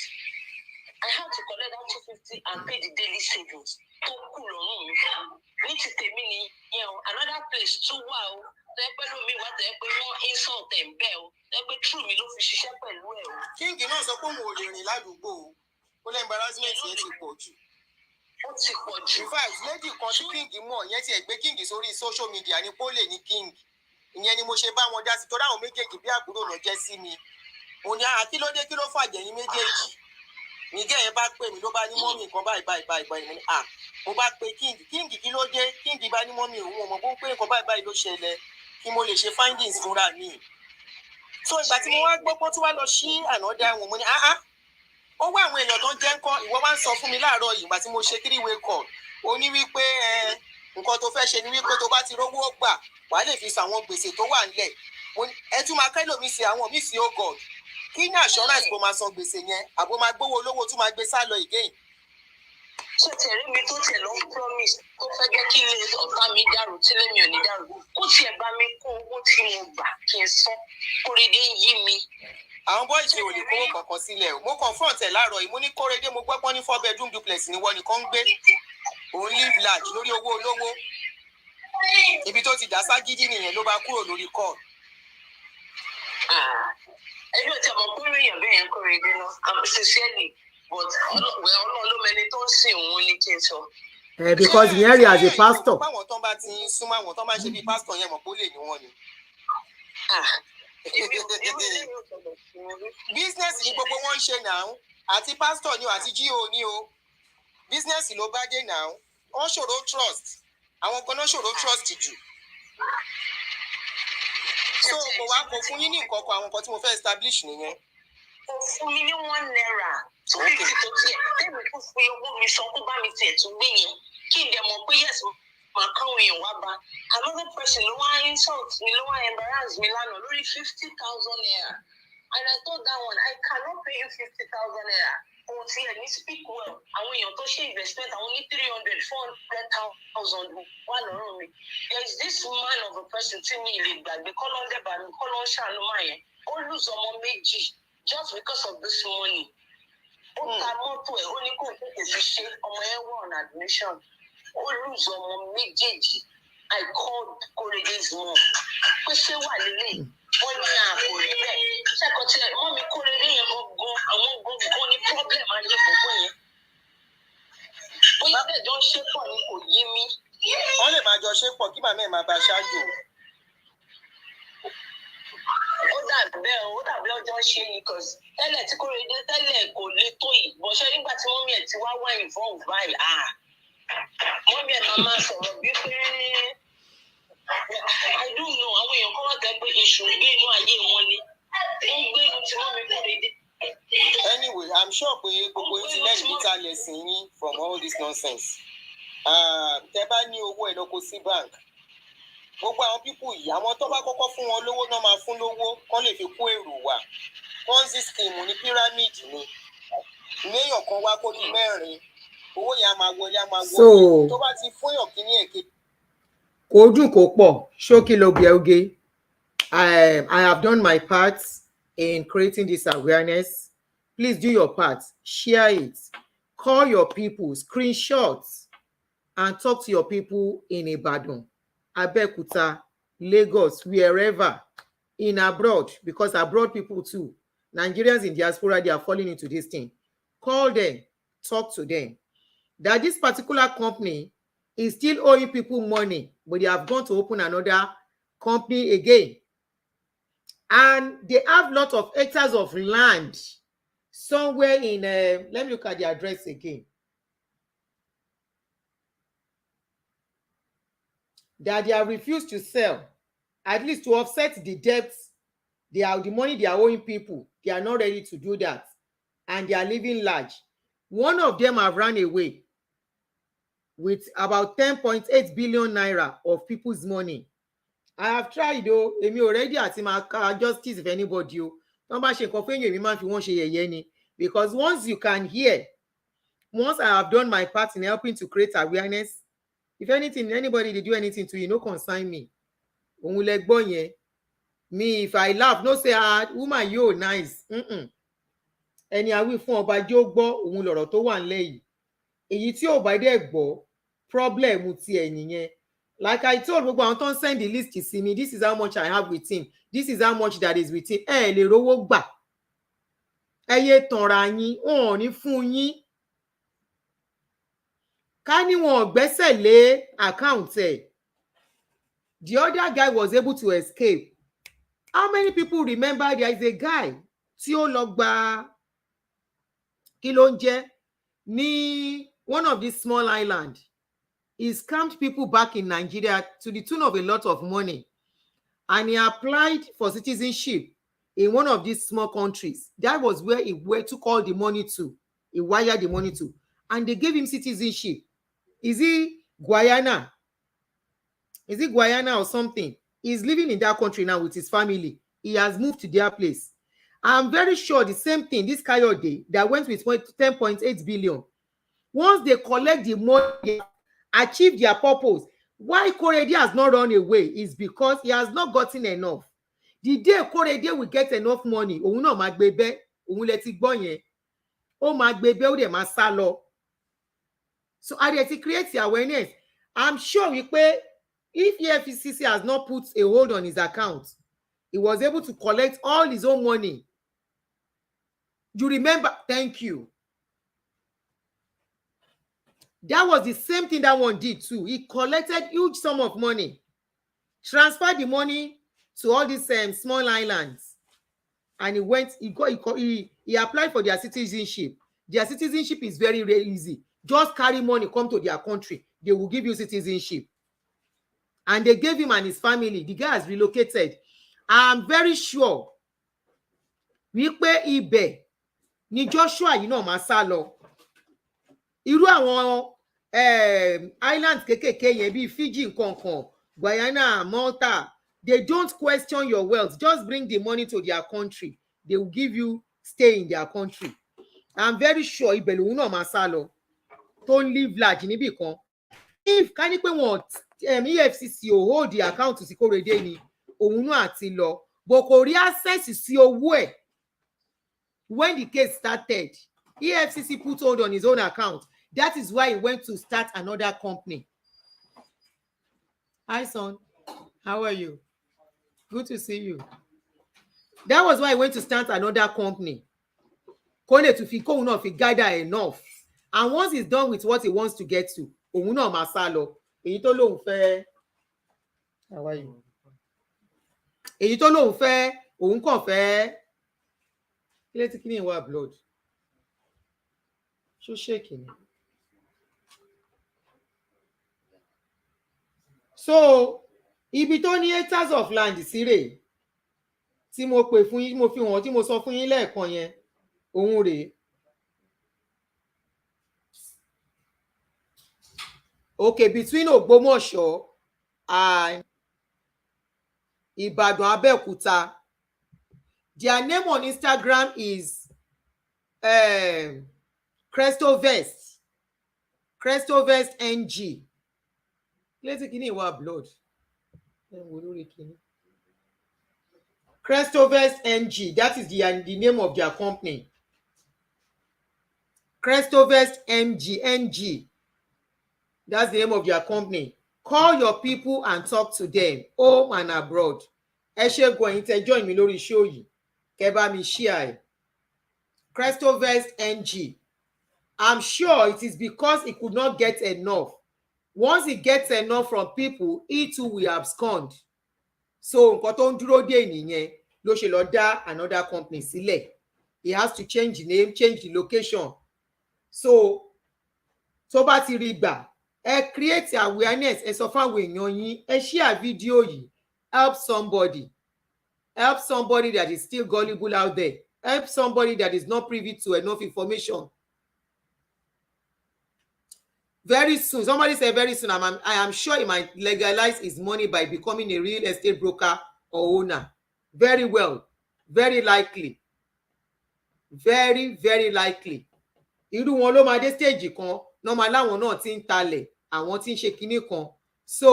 I had to collect that 250 and pay the daily savings. Tó kù lọ́rùn mi. Ní ti tèmi ni another place tún wà o. Tẹ́gbẹ́ lómi wá tẹ́gbẹ́ wọ́n insult ẹ̀ ń bẹ́ o. Tẹ́gbẹ́ true mi ló fi ṣiṣẹ́ pẹ̀lú ẹ̀ o. Kíngì náà sọ pé òun ò lè rìn ládùúgbò o. Ó lẹ́ embarrassment yẹn ti pọ̀ jù. Ó ti pọ̀ jù. In fact, lady kan tí kíngì mọ̀ yẹn ti ẹ̀ gbé kíngì sórí social media ní pólè ní kíngì. Ìyẹn ni mo ṣe bá wọn dá sí torí àwọn méjèèjì bí àbúrò náà jẹ́ sí mi. Òun ni kí ló dé kí ló fàjẹ́ yín méjèèjì. Nìgẹ́ yẹn bá pè mí ló bá ní mọ́mì nǹkan báyìí ni mo bá pe kíngì kí ló dé kíngì bá ní mọ́mì òun ò mọ̀ bó pé nǹkan báyìí ló ṣẹlẹ̀ kí mo lè ṣe findings fúnra mi. So ìgbà tí mo wá gbọ́ pé tí wá lọ sí ànádá wọn mo ní ó wá àwọn èèyàn tó ń jẹ́ ńkọ́ ìwọ wá ń sọ fún mi láàárọ̀ yìí ìgbà tí mo ṣe 3-way call ó ní wípé nǹkan tó fẹ́ ṣe ni wípé tó bá ti rówó gbà wàá lè fi sàwọn gbèsè tó wà nílẹ̀ ẹ tún máa kẹ́lò mi sí àwọn mi sí oh God kí ní assurance bó máa san gbèsè yẹn àbó máa gbówó olówó tún máa gbé sá lọ again. Ṣé tẹ̀rí mi tó tẹ̀ lọ ń promise tó fẹ́ jẹ́ kí ilé ọ̀tá mi dàrú tí lèmi ò ní dàrú kó tiẹ̀ bá mi kó owó tí mo gbà kí n san Kóredé yí mi. Àwọn bọ́ìsì ò lè kówó kankan sílẹ̀ o mo confront ẹ̀ láàárọ̀ yìí mo ní Kóredé mo gbọ́ pọ́n ní 4-bedroom duplex ni wọ́n nìkan ń gbé òun live large lórí owó olówó ibi tó ti dá ságídí nìyẹn ló bá kúrò lórí call. Ẹbí ò tí a mọ̀ pé èèyàn bẹ́ẹ̀ yẹn Kóredé náà sincerely but ọlọ́run ló mẹni tó ń sìn òun ní kí n sọ. Because ìyẹn rí as a pastor. Báwọn tán bá ti súnmọ́ àwọn tán bá ṣe bí pastor yẹn mọ̀ pé ó lè ní wọn ni. Business ni gbogbo wọn ń ṣe náà àti pastor ni o àti GO ni o business ló bá dé náà wọ́n ṣòro trust àwọn kan náà ṣòro trust jù. So kò wá kó fún yín ní nǹkan kan àwọn kan tí mo fẹ́ establish nìyẹn kò fún mi ní £1 torí ti tó tiẹ̀ tẹ́mi tó fi owó mi san kó bá mi tiẹ̀ tún gbé yẹn kí n dẹ̀ mọ̀ pé yes màá káwọn èèyàn wá bá another person ló wá insult mi ló wá embarrass mi lánàá lórí £50,000 and I told that one I cannot pay you £50,000 ohun tí ẹ̀ ní speak well àwọn èèyàn tó ṣe investment àwọn ní 300,000 400,000 wà lọ́rùn mi there is this man of a person tí mi lè gbàgbé kọ́lọ́ ń dẹ̀bà mi kọ́lọ́ ń ṣàánú máa yẹn ó lose ọmọ méjì just because of this money ó ta mọ́tò ẹ̀ ó ní kó tètè fi ṣe ọmọ ẹ̀ wọ̀ on admission ó lose ọmọ méjèèjì I called Korede's mom pé ṣé wà lélẹ̀ wọ́n ní àkòrí bẹ́ẹ̀ ṣàkọsí ẹ̀ mọ́ mi Korede yẹn gangan àwọn gangan ní problem ayé gbogbo yẹn bóyá bẹ́ẹ̀ jọ ń ṣe pọ̀ ni kò yé mi. wọ́n lè máa jọ ṣe pọ̀ kí màmá ẹ̀ máa bá ṣáájú. ó dàbí bẹ́ẹ̀ ó dàbí ọjọ́ ṣe ni cause tẹ́lẹ̀ tí Korede tẹ́lẹ̀ kò lè tó yìí bọ́ṣẹ́ nígbà tí mọ́mí ẹ̀ ti wá involve báyìí mọ́mí ẹ̀ máa sọ̀rọ̀ bí pé I don't know àwọn èèyàn kọ́ wá tẹ́ pé èṣù gbé inú ayé wọn ni ó ń gbé inú tí mọ́mí Korede. Anyway, I'm sure pé gbogbo yín ti learn bitter lesson yín from all this nonsense. Tẹ́ bá ní owó ẹ̀ lọ kó sí bank. Gbogbo àwọn pípù yìí, àwọn tó bá kọ́kọ́ fún wọn lówó náà máa fún lówó kán lè fi kó èrò wá. Ponzi scheme ní pyramid ni. Léèyàn kan wá kó di mẹ́rin. Owó yẹn á máa wọlé, á máa wọlé. Tó bá ti fún èèyàn kíní èké. Kò dùn kò pọ̀, ṣókí ló gbé oge. I have done my part in creating this awareness. Please do your part, share it, call your people, screenshots, and talk to your people in Ibadan, Abeokuta, Lagos, wherever, in abroad, because abroad people too, Nigerians in diaspora, they are falling into this thing. Call them, talk to them. That this particular company is still owing people money, but they have gone to open another company again. And they have a lot of hectares of land somewhere in, let me look at the address again. That they have refused to sell, at least to offset the debts, the money they are owing people. They are not ready to do that. And they are living large. One of them have run away with about 10.8 billion naira of people's money. I have tried though, èmi already àti máa ka justice if anybody o. Tọ́n bá ṣe nǹkan fún èèyàn, èmi máa fi wọ́n ṣe yẹ̀yẹ́ ni. Because once you can hear, once I have done my part in helping to create awareness, if anything, anybody they do anything to you, no concern me. Òun lẹ gbọ́ yẹn. Me, if I laugh, no say, woman, you nice. Ẹni àwí fún ọba jó gbọ́, òun lọ̀rọ̀ tó wà ńlẹ̀ yìí. Èyí tí ò bá dẹ̀ gbọ́, problem ti ẹ̀ nìyẹn. Like I told gbogbo àwọn tó ń send the list sí mi, this is how much I have with him, this is how much that is with him. Ẹ lè rówó gbà. Ẹ yé tanra yín, wọn ò ní fún yín. Ká ní wọn ò gbẹ́sẹ̀ lé account ẹ̀. The other guy was able to escape. How many people remember there is a guy tí ó lọ gba kí ló ń jẹ́ ní one of these small island? He scammed people back in Nigeria to the tune of a lot of money. And he applied for citizenship in one of these small countries. That was where he took all the money to. He wired the money to. And they gave him citizenship. Is he Guyana? Is it Guyana or something? He's living in that country now with his family. He has moved to their place. I'm very sure the same thing, this Kayode that went with 10.8 billion. Once they collect the money, achieve their purpose. Why Korede has not run away is because he has not gotten enough. The day Korede will get enough money, òun náà máa gbé bẹ́, òun lẹ ti gbọ́ yẹn. Ó máa gbé bẹ́, ó dẹ̀ máa sá lọ. So I did to create the awareness. I'm sure if EFCC has not put a hold on his account, he was able to collect all his own money. You remember? Thank you. That was the same thing that one did too. He collected huge sum of money, transferred the money to all these small islands, and he applied for their citizenship. Their citizenship is very, very easy. Just carry money, come to their country. They will give you citizenship. And they gave him and his family. The guy has relocated. I'm very sure wípé ibẹ̀ ni Joshua yìí náà máa sá lọ. Irú àwọn island kékèké yẹn bíi Fiji nkankan, Guyana, Malta, they don't question your wealth. Just bring the money to their country. They will give you stay in their country. I'm very sure ibẹ̀ lòun náà máa sá lọ tó ń live large níbì kan. If ká ní pé wọn EFCC ò hold the account sí Kórèdé ni òun náà àti lọ, but kò rí access sí owó ẹ̀. When the case started, EFCC put hold on his own account. That is why he went to start another company. Hi, son. How are you? Good to see you. That was why he went to start another company. Kó lè tún fi kóun náà fi gather enough. And once he's done with what he wants to get to, òun náà máa sá lọ. Èyí tó lóun fẹ́. How are you? Èyí tó lóun fẹ́, òun kàn fẹ́. Ilé tí kìíní wà blood. Ṣó ṣèkì ni? So, ibi tó ní hectares of land sí rèé. Tí mo pè fún yín, mo fi hàn tí mo sọ fún yín lẹ́ẹ̀kan yẹn, òun rèé. Okay, between Ògbómọ̀ṣọ́ and Ìbàdàn Abẹ́òkúta. Their name on Instagram is Crestovest NG. Let's give me blood. Crestovest NG. That is the name of their company. Crestovest NG. That's the name of their company. Call your people and talk to them, home and abroad. Ẹ ṣé gan-an tẹ́ join mi lórí show yìí. Kẹ́ bá mi share. Crestovest NG. I'm sure it is because he could not get enough. Once he gets enough from people, he too will abscond. So nǹkan tó ń dúró dè nìyẹn ló ṣe lọ dá another company sílẹ̀. He has to change the name, change the location. So tó bá ti rí gbà, ẹ create awareness, ẹ sọ fáwọn èèyàn yín, ẹ share video yìí. Help somebody. Help somebody that is still gullible out there. Help somebody that is not privy to enough information. Very soon, somebody said very soon, I am sure he might legalize his money by becoming a real estate broker or owner. Very well. Very likely. Very, very likely. Irú wọn ló máa dé stage kan, náà máa láwọn náà ti ń talẹ̀, àwọn tí ń ṣe kinní kan. So,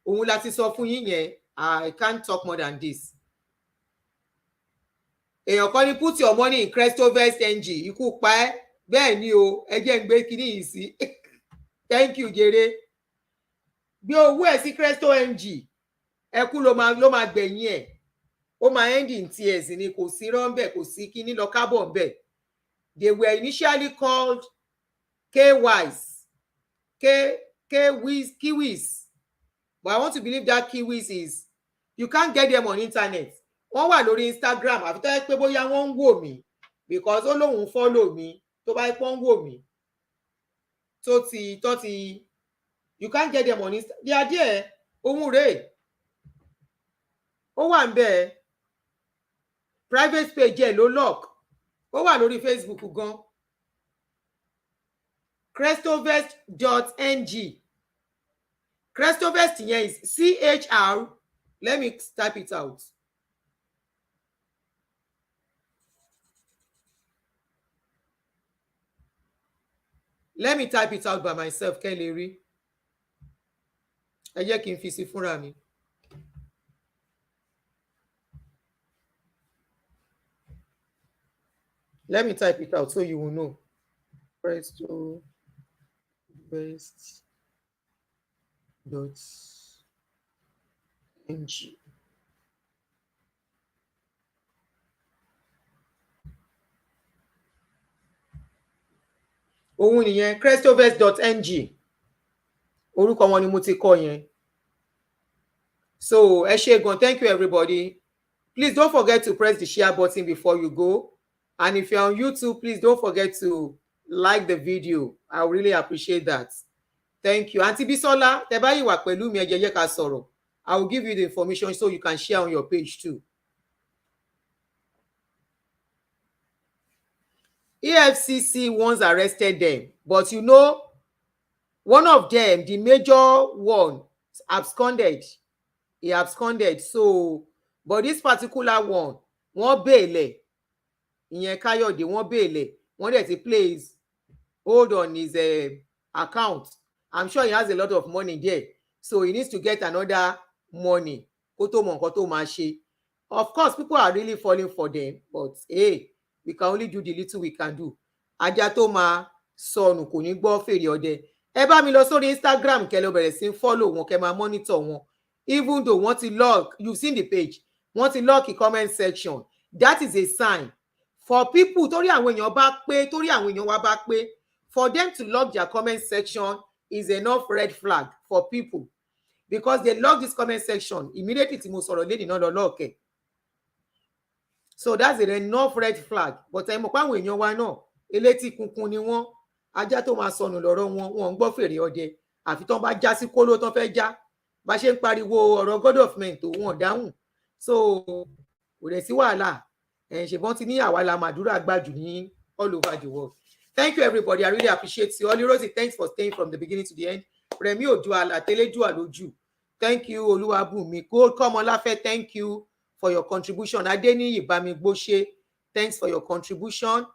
òun láti sọ fún yín yẹn, I can't talk more than this. Èèyàn kan ní put your money in Crestovest NG, ikú pa ẹ́. Bẹ́ẹ̀ ni o, ẹ jẹ́ ń gbé kinní yìí sí. Thank you, jèrè. Gbé owó ẹ̀ sí Cresto NG, ẹkún ló máa gbẹ̀yìn ẹ̀. Ó máa end in tears ni, kò sí rọ́ńbẹ̀, kò sí kinní lọ kábọ̀ ńbẹ̀. They were initially called Kiwis. But I want to believe that Kiwis is, you can't get them on internet. Wọ́n wà lórí Instagram, àfi tó yẹ pé bóyá wọ́n ń wò mí, because ó lóun follow mi, tó bá pọ́n ń wò mí. Tó ti, you can't get them on Instagram. They are there, ohun rèé. Ó wà ń bẹ̀. Private page ẹ̀ ló lock. Ó wà lórí Facebook gan. Crestovest.ng. Crestovest yẹn is CHR. Let me type it out. Let me type it out by myself, kẹ́ lè rí. Ẹ jẹ́ kí n fi sí fúnra mi. Let me type it out so you will know. Crestovest.ng. Òun nìyẹn, Crestovest.ng. Orúkọ wọn ni mo ti kọ yẹn. So ẹ ṣé gan, thank you everybody. Please don't forget to press the share button before you go. And if you're on YouTube, please don't forget to like the video. I really appreciate that. Thank you. Auntie Bisola, tẹ́ bá yìí wà pẹ̀lú mi, ẹ jẹ́ ká sọ̀rọ̀. I will give you the information so you can share on your page too. EFCC once arrested them, but you know, one of them, the major one, absconded. He absconded. So, but this particular one, wọ́n bèèlè, ìyẹn Káyọ̀dé, wọ́n bèèlè, wọ́n dẹ̀ ti place hold on his account. I'm sure he has a lot of money there, so he needs to get another money kó tó mọ nǹkan tó máa ṣe. Of course, people are really falling for them, but hey, we can only do the little we can do. Ajá tó máa sọnù kò ní gbọ́ fèrè ọdẹ. Ẹ bá mi lọ sórí Instagram kẹ́ lọ bẹ̀rẹ̀ sí follow wọn, kẹ́ máa monitor wọn. Even though wọ́n ti lock, you've seen the page, wọ́n ti lock the comment section. That is a sign for people, torí àwọn èèyàn bá pé, torí àwọn èèyàn wa bá pé, for them to lock their comment section is enough red flag for people, because they lock this comment section immediately tí mo sọ̀rọ̀ lẹ́nìí náà lọ lọ́ọ̀kẹ́. So that's an enough red flag. But ẹ mọ̀ pé àwọn èèyàn wa náà elétí kunkun ni wọ́n, ajá tó máa sọnù lọ́rọ̀ wọn, wọn ń gbọ́ fèrè ọdẹ àfi tán bá já sí kóló tán fẹ́ já. Bá ṣe ń pariwo ọ̀rọ̀ God of men tó wọn dáhùn. So kò dẹ̀ sí wàhálà. Ṣèbọn ti ní àwa la màdúrà gbàjù ní all over the world. Thank you, everybody. I really appreciate you. Oli Rosie, thanks for staying from the beginning to the end. Remi Oduala, Teleju Aloju. Thank you, Oluwabumi. Gold Komolafe, thank you for your contribution. Adeniyi Bamigbose, thanks for your contribution.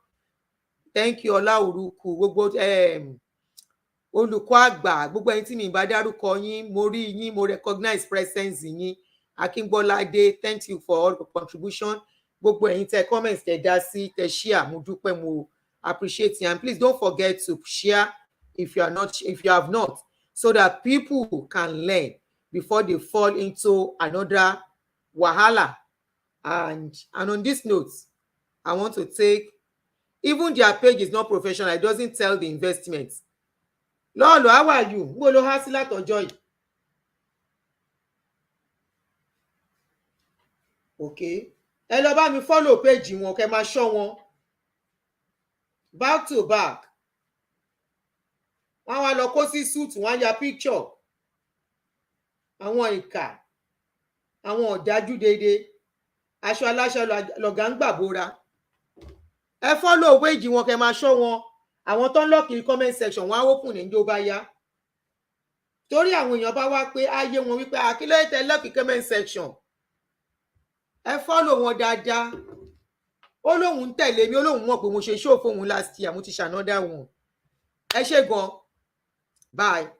Thank you, Olauruku. Gbogbo olùkọ́ àgbà, gbogbo ẹni tí mi bá dárúkọ yín, mo rí yín, mo recognize presence yín. Akíngbọ́ládé, thank you for all the contribution. Gbogbo ẹ̀yin tẹ́ comments tẹ́ dá sí, tẹ́ share, mo dúpẹ́, mo appreciate you. And please don't forget to share if you have not, so that people can learn before they fall into another wahala. And on this note, I want to take, even their page is not professional, it doesn't tell the investments. Lolo, how are you? Mo lo ha sí látọjọ́ yìí. Okay, ẹ lọ bá mi follow page wọn, kẹ́ máa ṣọ́ wọn back to back. Wọ́n wá lọ kó sí suit, wọ́n ya picture. Àwọn ìkà, àwọn ọ̀dájú dédé, aṣọ aláṣọ lọ̀gá ń gbàbóra. Ẹ follow page wọn, kẹ́ máa ṣọ́ wọn. Àwọn tó ń lọ́ọ̀kì comment section wọ́n á open ní jó bá yá. Torí àwọn èèyàn bá wá pé ayé wọn wípé àkílẹ̀ tẹ lọ́ọ̀kì comment section. Ẹ follow wọn dáadáa. Ó lóun ń tẹ̀lé mi, ó lóun mọ̀ pé mo ṣe show fóun last year, mo ti ṣe another one. Ẹ ṣé gan. Bye.